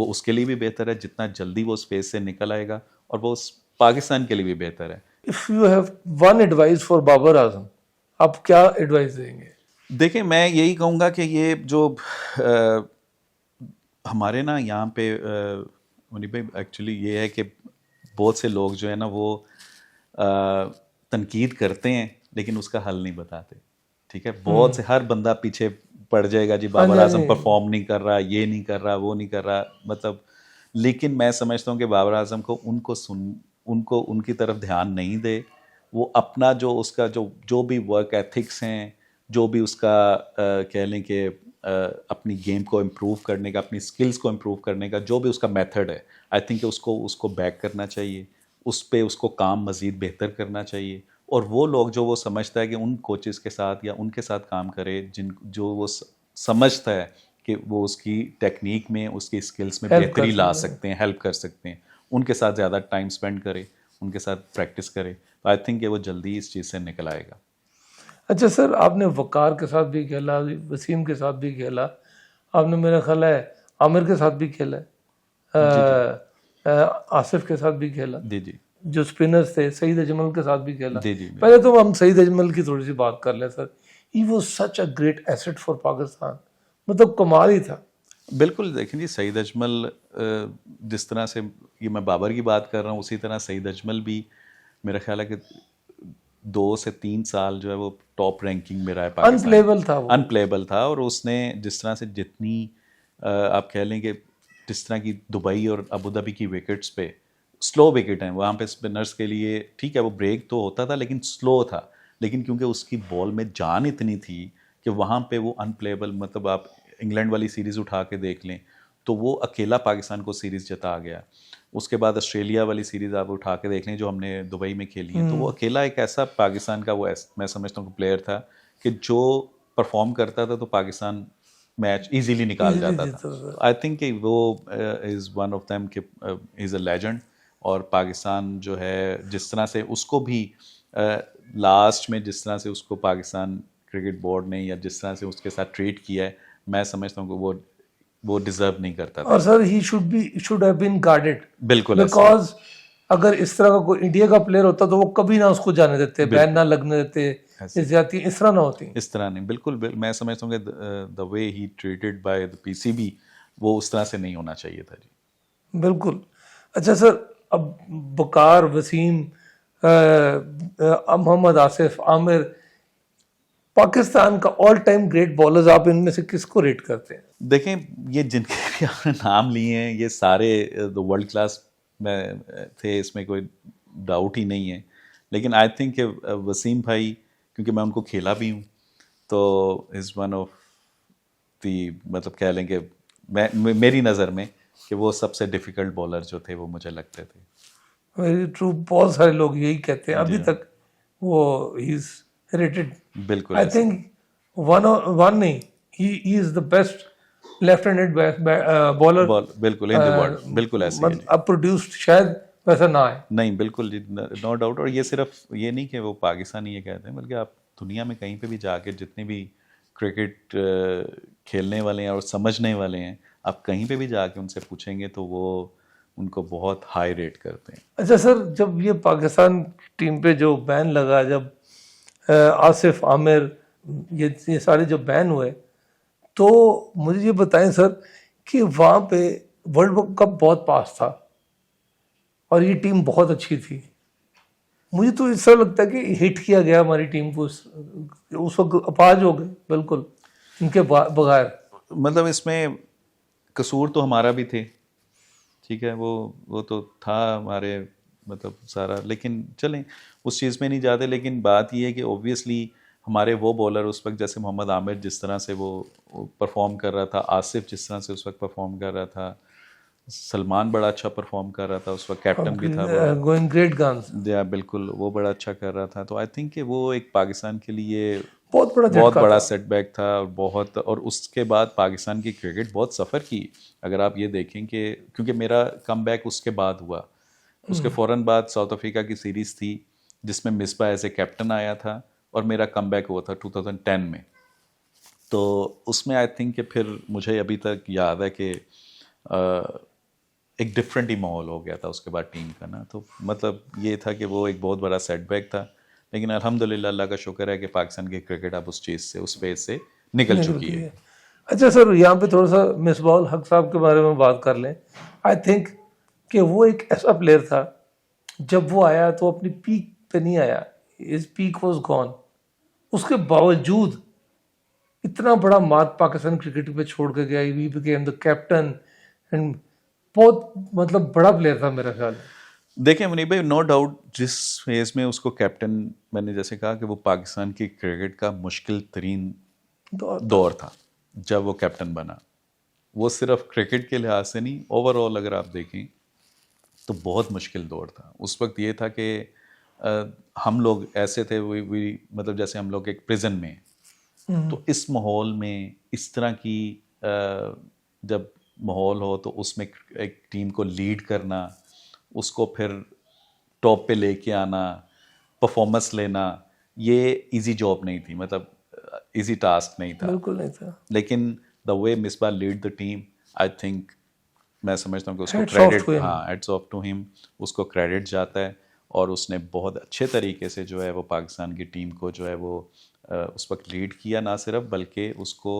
उसके लिए भी बेहतर है जितना जल्दी वो उस फेज से निकल आएगा, और वो उस पाकिस्तान के लिए भी बेहतर है। If you have one advice for Babar Azam, आप क्या एडवाइस देंगे? देखिए, मैं यही कहूँगा कि ये जो हमारे ना यहाँ पे मुनीब भाई एक्चुअली ये है कि बहुत से लोग जो है ना वो तनकीद करते हैं लेकिन उसका हल नहीं बताते, ठीक है। बहुत से हर बंदा पीछे पड़ जाएगा जी, बाबर आजम परफॉर्म नहीं कर रहा, ये नहीं कर रहा, वो नहीं कर रहा, मतलब। लेकिन मैं समझता हूँ कि बाबर आजम को उनको उनकी तरफ ध्यान नहीं दे, वो अपना जो उसका जो भी वर्क एथिक्स हैं, जो भी उसका कह लें कि अपनी गेम को इम्प्रूव करने का, अपनी स्किल्स को इम्प्रूव करने का जो भी उसका मेथड है, आई थिंक उसको बैक करना चाहिए, उस पे उसको काम मज़ीद बेहतर करना चाहिए। और वो लोग जो वो समझता है कि उन कोचेस के साथ या उनके साथ काम करे जो वो समझता है कि वो उसकी टेक्निक में, उसकी स्किल्स में बेहतरी ला सकते हैं, हेल्प कर सकते हैं, उनके साथ ज़्यादा टाइम स्पेंड करे, उनके साथ प्रैक्टिस करे, तो आई थिंक कि वो जल्दी इस चीज़ से निकल आएगा। अच्छा सर, आपने वकार के साथ भी खेला, वसीम के साथ भी खेला, आपने मेरा ख्याल है आमिर के साथ भी खेला है, आसिफ के साथ भी खेला, जी जी, जो स्पिनर्स थे, सईद अजमल के साथ भी खेला। जी जी। पहले तो हम सईद अजमल की थोड़ी सी बात कर लें sir. He was such a great asset for Pakistan, मतलब कमाल ही था। बिल्कुल, देखें जी, सईद अजमल जिस तरह से ये मैं बाबर की बात कर रहा हूँ, उसी तरह सईद अजमल भी मेरा ख्याल है कि 2 से 3 साल जो है वो टॉप रैंकिंग में रहा है पाकिस्तान। अनप्लेबल था वो, अनप्लेबल था। और उसने जिस तरह से जितनी आप कह लें कि जिस तरह की दुबई और अबू धाबी की विकेट्स पे स्लो विकेट हैं, वहाँ पे स्पिनर्स के लिए ठीक है वो ब्रेक तो होता था लेकिन स्लो था, लेकिन क्योंकि उसकी बॉल में जान इतनी थी कि वहाँ पे वो अनप्लेबल, मतलब आप इंग्लैंड वाली सीरीज़ उठा के देख लें तो वो अकेला पाकिस्तान को सीरीज़ जिता गया। उसके बाद ऑस्ट्रेलिया वाली सीरीज़ आप उठा के देख लें जो हमने दुबई में खेली है, तो वो अकेला एक ऐसा पाकिस्तान का वो मैं समझता हूँ प्लेयर था कि जो परफॉर्म करता था तो पाकिस्तान मैच इजीली निकाल जाता था। आई थिंक कि वो इज़ वन ऑफ देम कि इज़ अ लेजेंड। और पाकिस्तान जो है जिस तरह से उसको भी लास्ट में जिस तरह से उसको पाकिस्तान क्रिकेट बोर्ड ने या जिस तरह से उसके साथ ट्रीट किया है, मैं समझता हूँ कि वो डिजर्व नहीं करता था। और sir he should have been guarded, बिल्कुल, बिकॉज अगर इस तरह का कोई इंडिया का प्लेयर होता तो वो कभी ना उसको जाने देते, बैन ना लगने देते, ज्यादती इस तरह ना होती, इस तरह नहीं। बिल्कुल मैं समझता हूँ कि the way he treated by the PCB वो उस तरह से नहीं होना चाहिए था जी। बिल्कुल। अच्छा सर, अब बकार, वसीम, मोहम्मद आसिफ, आमिर, पाकिस्तान का ऑल टाइम ग्रेट बॉलर्स, आप इनमें से किसको रेट करते हैं? देखें, ये जिनके भी आपने नाम लिए हैं ये सारे वर्ल्ड क्लास में थे, इसमें कोई डाउट ही नहीं है। लेकिन आई थिंक वसीम भाई, क्योंकि मैं उनको खेला भी हूँ, तो इज़ वन ऑफ दी, मतलब कह लें कि मेरी नज़र में कि वो सबसे डिफ़िकल्ट बॉलर जो थे वो मुझे लगते थे। वेरी ट्रू, बहुत सारे लोग यही कहते हैं अभी तक, वो ही इज रेटेड। बिल्कुल, आई थिंक वन नहीं, he is the best left handed bowler बिल्कुल इन द वर्ल्ड, बिल्कुल ऐसे ही। अब प्रोड्यूस्ड शायद वैसा ना है। नहीं, बिल्कुल जी, नो डाउट। और ये सिर्फ ये नहीं कि वो पाकिस्तान ये कहते हैं, बल्कि आप दुनिया में कहीं पे भी जाके जितने भी क्रिकेट खेलने वाले हैं और समझने वाले हैं, आप कहीं पे भी जाके उनसे पूछेंगे तो वो उनको बहुत हाई रेट करते हैं। अच्छा सर, जब ये पाकिस्तान टीम पे जो बैन लगा, जब आसिफ, आमिर, ये सारे जो बैन हुए, तो मुझे ये बताएं सर कि वहाँ पे वर्ल्ड कप बहुत पास था और ये टीम बहुत अच्छी थी। मुझे तो ऐसा लगता है कि हिट किया गया हमारी टीम को, उस वक्त अपाज हो गए बिल्कुल इनके बगैर। मतलब इसमें कसूर तो हमारा भी थे, ठीक है, वो तो था हमारे, मतलब सारा। लेकिन चलें उस चीज़ में नहीं जाते। लेकिन बात ये है कि ऑब्वियसली हमारे वो बॉलर उस वक्त, जैसे मोहम्मद आमिर जिस तरह से वो परफॉर्म कर रहा था, आसिफ जिस तरह से उस वक्त परफॉर्म कर रहा था, सलमान बड़ा अच्छा परफॉर्म कर रहा था, उस वक्त कैप्टन भी था, गोइंग ग्रेट गन्स, या बिल्कुल वो बड़ा अच्छा कर रहा था। तो आई थिंक कि वो एक पाकिस्तान के लिए बहुत बड़ा सेटबैक था। और उसके बाद पाकिस्तान की क्रिकेट बहुत सफ़र की। अगर आप ये देखें कि क्योंकि मेरा कमबैक उसके बाद हुआ, उसके फ़ौरन बाद साउथ अफ्रीका की सीरीज़ थी जिसमें मिसबा एज ए कैप्टन आया था और मेरा कमबैक हुआ था 2010 में। तो उसमें आई थिंक कि फिर मुझे अभी तक याद है कि एक डिफरेंट ही माहौल हो गया था उसके बाद टीम का ना। तो मतलब ये था कि वो एक बहुत बड़ा सेटबैक था। लेकिन अल्हम्दुलिल्लाह, अल्लाह का शुक्र है कि पाकिस्तान की क्रिकेट अब उस चीज़ से, उस फेज से निकल चुकी है। अच्छा सर, यहाँ पे थोड़ा सा मिसबाउल हक साहब के बारे में बात कर लें। आई थिंक कि वो एक ऐसा प्लेयर था, जब वो आया तो अपनी पीक पे नहीं आया, हिज पीक वाज गॉन, उसके बावजूद इतना बड़ा मार्क पाकिस्तान क्रिकेट पे छोड़ के गया, he became the captain and बहुत मतलब बड़ा प्लेयर था मेरा ख्याल है। देखिए मुनीब भाई, नो डाउट जिस फेज में उसको कैप्टन, मैंने जैसे कहा कि वो पाकिस्तान की क्रिकेट का मुश्किल तरीन दौर था जब वो कैप्टन बना। वो सिर्फ क्रिकेट के लिहाज से नहीं, ओवरऑल अगर आप देखें तो बहुत मुश्किल दौर था। उस वक्त ये था कि हम लोग ऐसे थे, मतलब जैसे हम लोग एक प्रिजन में, तो इस माहौल में इस तरह की जब माहौल हो तो उसमें एक टीम को लीड करना, उसको फिर टॉप पे लेके आना, परफॉर्मेंस लेना, ये इजी जॉब नहीं थी, मतलब इजी टास्क नहीं था, बिल्कुल नहीं था। लेकिन the way Misbah lead the team, I think मैं समझता हूँ कि उसको Hats off credit, to him. हाँ, हेड्स ऑफ टू हिम, उसको क्रेडिट जाता है। और उसने बहुत अच्छे तरीके से जो है वो पाकिस्तान की टीम को जो है वो उस वक्त लीड किया, ना सिर्फ बल्कि उसको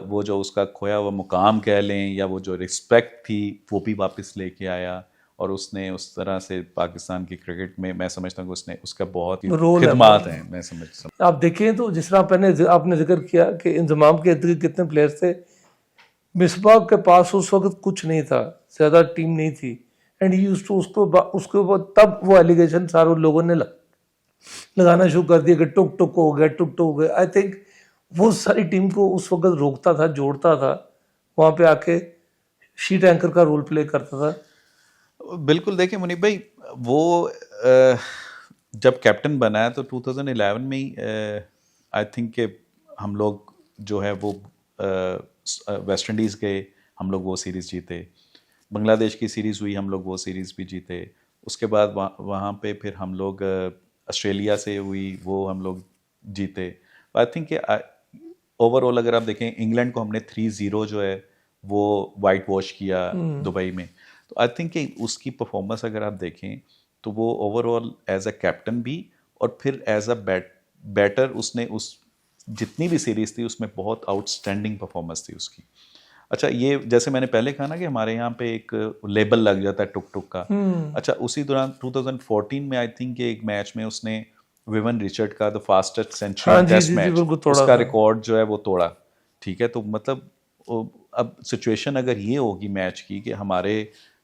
वो जो उसका खोया हुआ मुकाम कह लें या वो जो रिस्पेक्ट थी वो भी वापस लेके आया। और उसने उस तरह से पाकिस्तान की क्रिकेट में, मैं समझता हूँ कि उसने उसका बहुत ही रोल है। खिदमात हैं, मैं समझता हूँ। आप देखें तो जिस तरह आपने जिक्र किया कि इंजमाम के इर्द कितने प्लेयर्स थे, मिसबाह के पास उस वक्त कुछ नहीं था, ज़्यादा टीम नहीं थी, एंड ही यूज्ड टू उसके ऊपर तब वो एलिगेशन सारे लोगों ने लगाना शुरू कर दिया कि टुक टुक हो गया, टुक टुक हो गया। आई थिंक वो सारी टीम को उस वक्त रोकता था, जोड़ता था, वहाँ पे आके शीट एंकर का रोल प्ले करता था। बिल्कुल। देखिए मुनीब भाई, वो जब कैप्टन बना है तो 2011 में ही आई थिंक कि हम लोग जो है वो वेस्ट इंडीज़ गए, हम लोग वो सीरीज़ जीते, बांग्लादेश की सीरीज़ हुई, हम लोग वो सीरीज़ भी जीते। उसके बाद वहाँ पे फिर हम लोग ऑस्ट्रेलिया से हुई, वो हम लोग जीते। आई थिंक कि ओवरऑल अगर आप देखें, इंग्लैंड को हमने 3-0 जो है वो वाइट वॉश किया दुबई में। तो आई थिंक कि उसकी परफॉर्मेंस अगर आप देखें तो वो ओवरऑल एज अ कैप्टन भी और फिर एज अ बैटर उसने उस जितनी भी सीरीज थी उसमें बहुत आउटस्टैंडिंग परफॉर्मेंस थी उसकी। अच्छा, ये जैसे मैंने पहले कहा ना कि हमारे यहाँ पे एक लेबल लग जाता है टुक टुक का। अच्छा, उसी दौरान 2014 में आई थिंक एक मैच में उसने विवन रिचर्ड का the fastest century test match, उसका रिकॉर्ड जो है वो तोड़ा। ठीक है, तो मतलब अब सिचुएशन अगर ये होगी मैच की कि हमारे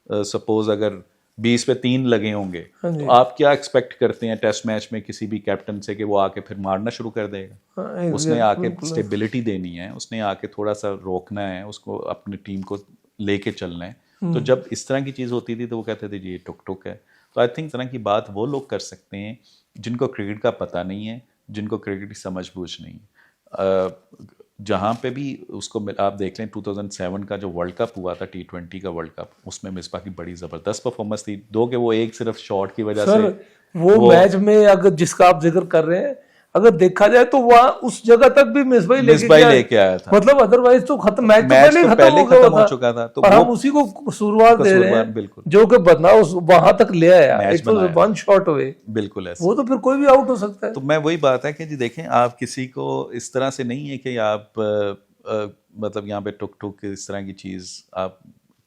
सपोज अगर 20 पे 3 लगे होंगे, तो आप क्या एक्सपेक्ट करते हैं टेस्ट मैच में किसी भी कैप्टन से कि वो आके फिर मारना शुरू कर देगा? उसने आके स्टेबिलिटी देनी है, उसने आके थोड़ा सा रोकना है, उसको अपनी टीम को लेके चलना है। तो जब इस तरह की चीज़ होती थी तो वो कहते थे जी ये टुक टुक है। तो आई थिंक तरह की बात वो लोग कर सकते हैं जिनको क्रिकेट का पता नहीं है, जिनको क्रिकेट की समझ बूझ नहीं है। जहाँ पे भी उसको आप देख लें 2007 का जो वर्ल्ड कप हुआ था, T20 का वर्ल्ड कप, उसमें मिसबा की बड़ी ज़बरदस्त परफॉर्मेंस थी। दो कि वो एक सिर्फ शॉट की वजह से वो मैच में अगर जिसका आप जिक्र कर रहे हैं, अगर देखा जाए तो वहाँ उस जगह तक भी मिसबाई लेके आया था। मतलब अदरवाइज तो खत्म मैच तो पहले खत्म हो चुका था। तो हम उसी को शुरुआत दे रहे हैं, जो कि बदलाव वहां तक ले आया, एक तो वन शॉट हुए। बिल्कुल ऐसा, वो तो फिर कोई भी आउट हो सकता है। तो मैं वही बात है कि जी देखें, आप किसी को इस तरह से नहीं है कि आप मतलब यहाँ पे टुक टुक इस तरह की चीज आप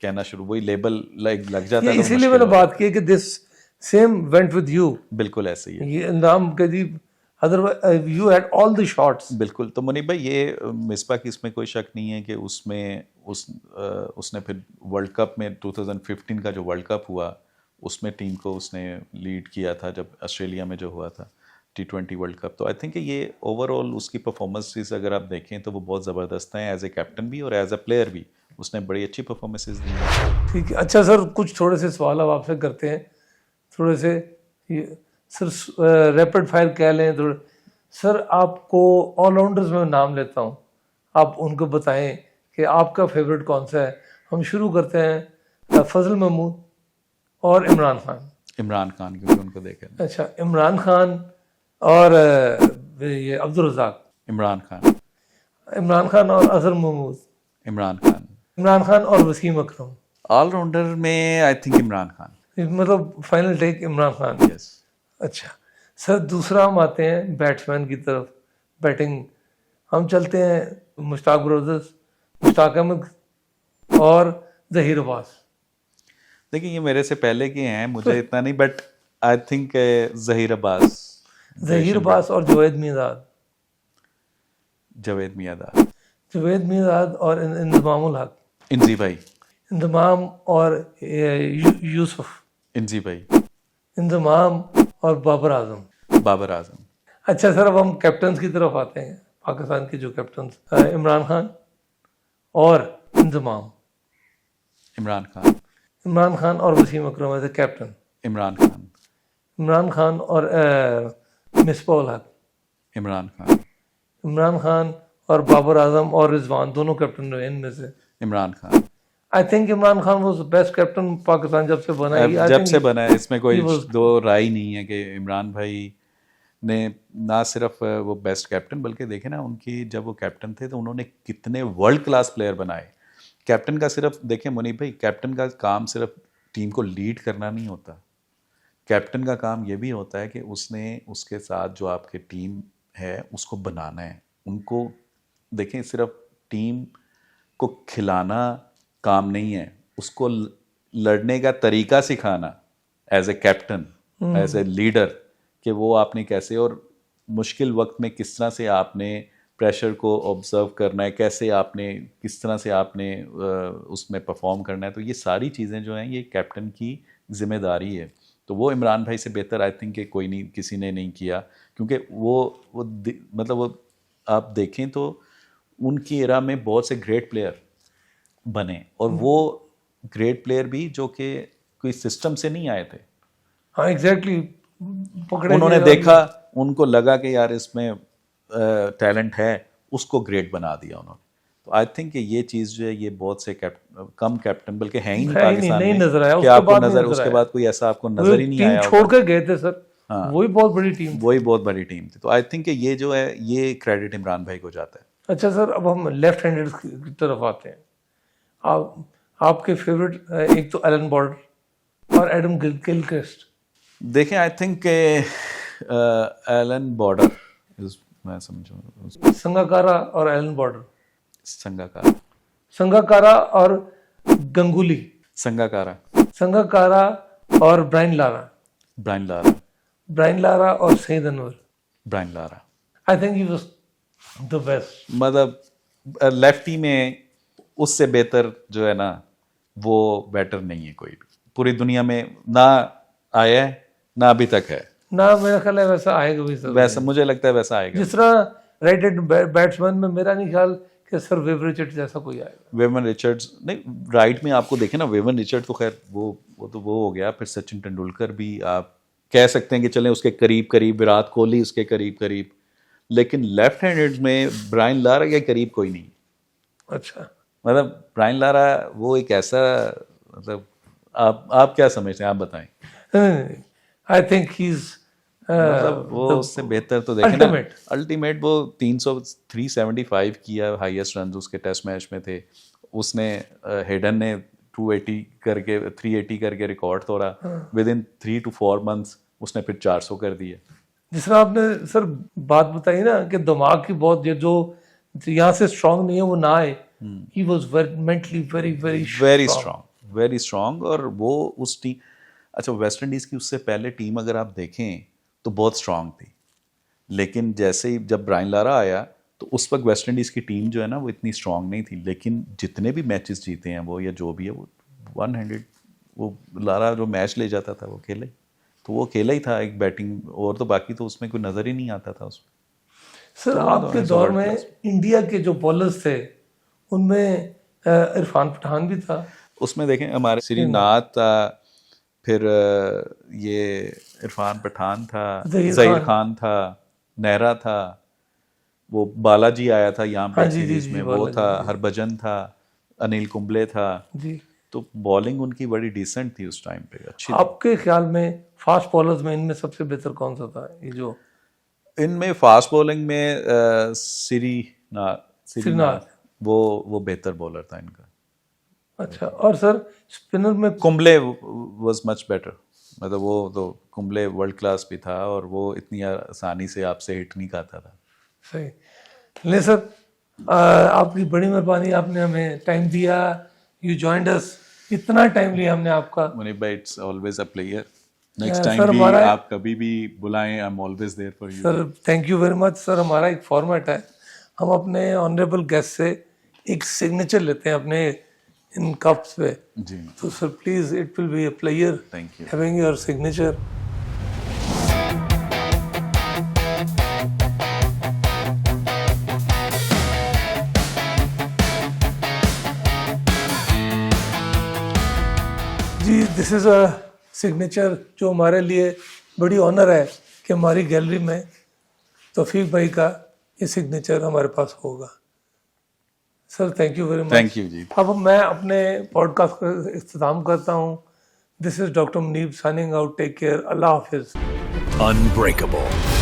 कहना शुरू, वही लेबल लग जाता है। इसीलिए मैंने बात की कि this same went with you. बिल्कुल ऐसे ही है, ये नाम के जी, otherwise you had all the shots. बिल्कुल। तो मुनीब भाई, ये मिसबा की इसमें कोई शक नहीं है कि उसमें उसने फिर वर्ल्ड कप में 2015 का जो वर्ल्ड कप हुआ उसमें टीम को उसने लीड किया था, जब ऑस्ट्रेलिया में जो हुआ था T20 वर्ल्ड कप। तो आई थिंक ये ओवरऑल उसकी परफॉर्मेंसेस अगर आप देखें तो वो बहुत ज़बरदस्त हैं, एज ए कैप्टन भी और एज ए प्लेयर भी उसने बड़ी अच्छी परफॉर्मेंसेस दी हैं। ठीक है, अच्छा सर, कुछ थोड़े से सवाल अब आपसे करते हैं, थोड़े से सर रैपिड फायर कह लें थोड़े। सर, आपको ऑलराउंडर्स में नाम लेता हूँ, आप उनको बताएं कि आपका फेवरेट कौन सा है। हम शुरू करते हैं फजल महमूद और इमरान खान। इमरान खान, क्योंकि उनको देखें। अच्छा, इमरान खान और ये अब्दुल रज़ाक। इमरान खान। इमरान खान और अजहर महमूद। इमरान खान। इमरान खान और वसीम अकरम। ऑलराउंडर में आई थिंक इमरान खान, मतलब final take Imran Khan. Yes. अच्छा सर, दूसरा हम आते हैं बैट्समैन की तरफ, बैटिंग। हम चलते हैं मुश्ताक ब्रदर्स, मुश्ताक अहमद और ज़हीर अब्बास। देखिए ये मेरे से पहले के हैं, मुझे इतना नहीं, but I think Zaheer Abbas, Zaheer Abbas और जावेद मियांदाद। जावेद मियांदाद, जावेद मियांदाद और इंजमामुल हक। इंजी भाई, इंजमाम और यूसुफ। इंजी भाई, इंजमाम और बाबर आजम। बाबर आजम। अच्छा सर, अब हम कैप्टन की तरफ आते हैं। पाकिस्तान के जो कैप्टन, इमरान खान और इंजमाम। इमरान खान, इमरान खान और Wasim Akram as a captain. Imran Khan, Imran Khan और मिसबा उल हक। इमरान खान, इमरान खान और बाबर आजम और रिजवान दोनों कैप्टन रहे इनमें से। Imran Khan. I think Imran Khan was best captain Pakistan जब से बना है। I जब think से बना है इसमें कोई he was- दो राय नहीं है कि इमरान भाई ने ना सिर्फ वो बेस्ट कैप्टन, बल्कि देखे ना उनकी जब वो कैप्टन थे तो उन्होंने कितने वर्ल्ड क्लास प्लेयर बनाए। कैप्टन का सिर्फ देखें मुनीब भाई, कैप्टन का काम सिर्फ टीम को लीड करना नहीं होता। कैप्टन का काम ये भी होता है कि उसने उसके साथ जो आपकी टीम है उसको बनाना है। उनको देखें, सिर्फ टीम को खिलाना काम नहीं है, उसको लड़ने का तरीका सिखाना as a captain, as a leader, कि वो आपने कैसे और मुश्किल वक्त में किस तरह से आपने प्रेशर को ऑब्जर्व करना है, कैसे आपने किस तरह से आपने उसमें परफॉर्म करना है। तो ये सारी चीज़ें जो हैं ये कैप्टन की जिम्मेदारी है। तो वो इमरान भाई से बेहतर आई थिंक कि कोई नहीं, किसी ने नहीं किया, क्योंकि मतलब वो आप देखें तो उनकी एरा में बहुत से ग्रेट प्लेयर बने, और वो ग्रेट प्लेयर भी जो कि कोई सिस्टम से नहीं आए थे। हाँ एग्जैक्टली, पकड़े उन्होंने गए। देखा, उनको लगा कि यार इसमें टैलेंट है, उसको ग्रेट बना दिया उन्होंने। तो आई थिंक कि ये चीज़ जो है ये बहुत से कम कैप्टन, बल्कि है ही नहीं पाकिस्तान नहीं में नजर आया, कि उसके आपको बाद नहीं नजर, नजर उसके आया। बाद कोई ऐसा आपको नजर ही नहीं टीम आया छोड़ कर गए थे सर। हाँ। वही बहुत बड़ी टीम। वही बहुत बड़ी टीम थी। तो आई थिंक कि ये जो है ये क्रेडिट इमरान भाई को जाता है। अच्छा सर, अब हम लेफ्ट हैंडेड की तरफ आते हैं। आपके फेवरेट एक तो एलन बॉर्डर और एडम गिलक्रिस्ट। देखें, आई थिंक एलन बॉर्डर, मैं समझूँ संगाकारा और एलन बॉर्डर। संगाकारा, संगाकारा और गंगुली। संगाकारा, संगाकारा और Brian Lara. Brian Lara, Brian Lara और Saeed Anwar. Brian Lara. I think he was the best. मतलब लेफ्टी में उससे बेहतर जो है ना वो बेटर नहीं है कोई भी पूरी दुनिया में, ना आया है ना अभी तक है। ना मेरा ख्याल है वैसा आएगा भी सर। वैसा मुझे लगता है वैसा आएगा। जिस तरह राइट हैंड बैट्समैन में मेरा नहीं ख्याल कि सर वेवन रिचर्ड्स जैसा कोई आएगा। वेवन रिचर्ड्स नहीं, राइट में आपको देखे ना, वेवन रिचर्ड तो खैर वो तो वो हो गया। फिर सचिन तेंदुलकर भी आप कह सकते हैं कि चलें उसके करीब करीब, विराट कोहली उसके करीब करीब, लेकिन लेफ्ट हैंडेड में ब्रायन लारा के करीब कोई नहीं। अच्छा, मतलब ब्रायन लारा वो एक ऐसा, मतलब आप क्या समझते हैं, आप बताएं। आई थिंक ही इज मतलब वो उससे बेहतर तो देखे ना, ultimate. अल्टीमेट वो 375 किया हाईएस्ट रन उसके टेस्ट मैच में थे। उसने हेडन ने 280 करके 380 करके रिकॉर्ड तोड़ा। विद इन 3 to 4 months उसने फिर 400 कर दिए। जिस तरह आपने सर बात बताई ना कि दिमाग की बहुत, ये जो यहाँ से स्ट्रांग नहीं है वो ना आए। He was mentally very very very strong. और वो उस टीम, अच्छा वेस्ट इंडीज की उससे पहले टीम अगर आप देखें तो बहुत स्ट्रांग थी, लेकिन जैसे ही जब ब्रायन लारा आया तो उस वक्त वेस्ट इंडीज की टीम जो है ना वो इतनी स्ट्रांग नहीं थी। लेकिन जितने भी मैचेस जीते हैं वो, या जो भी है वो 100, वो लारा जो मैच ले जाता था वो खेला ही, तो वो खेला ही था एक बैटिंग, और तो बाकी तो उसमें कोई नज़र ही नहीं आता था उसमें। सर आपके दौर में इंडिया के जो बॉलर्स थे उनमें इरफान पठान भी था। उसमें देखें हमारे श्रीनाथ था, फिर ये इरफान पठान था, ज़हीर खान था, नेहरा था, वो बालाजी आया था यहाँ पे सीरीज में, वो था, हरभजन था, अनिल कुंबले था जी। तो बॉलिंग उनकी बड़ी डिसेंट थी उस टाइम पे, अच्छी। आपके ख्याल में फास्ट बॉलर्स में इनमें सबसे बेहतर कौन सा था? ये जो इनमें फास्ट बॉलिंग में श्रीनाथ वो बेहतर बॉलर था इनका। अच्छा, और सर स्पिनर में कुंबले वाज मच बेटर। मतलब वो तो कुंबले वर्ल्ड क्लास भी था और वो इतनी आसानी से आपसे हिट नहीं खाता था। सही। ले सर, आपकी बड़ी मेहरबानी, आपने हमें टाइम दिया, यू जॉइंड अस इतना टाइम लिया हमने आपका। मुनीब भाई, it's always a player. Next sir, time भी हमारा- आप कभी भी बुलाएं, I am always there for you. Sir thank you very much. Sir हमारा एक फॉर्मेट है, हम अपने ऑनरेबल गेस्ट से एक सिग्नेचर लेते हैं अपने इन कप्स पे। जी, तो sir please, it will be a player thank you. Having your signature. जी, दिस इज़ अ सिग्नेचर जो हमारे लिए बड़ी ऑनर है कि हमारी गैलरी में तौफीक भाई का ये सिग्नेचर हमारे पास होगा। Sir thank you very much. Thank you जी। अब मैं अपने पॉडकास्ट का इख्तिताम करता हूँ। This is doctor Munib signing out. Take care. अल्लाह हाफिज़। Unbreakable.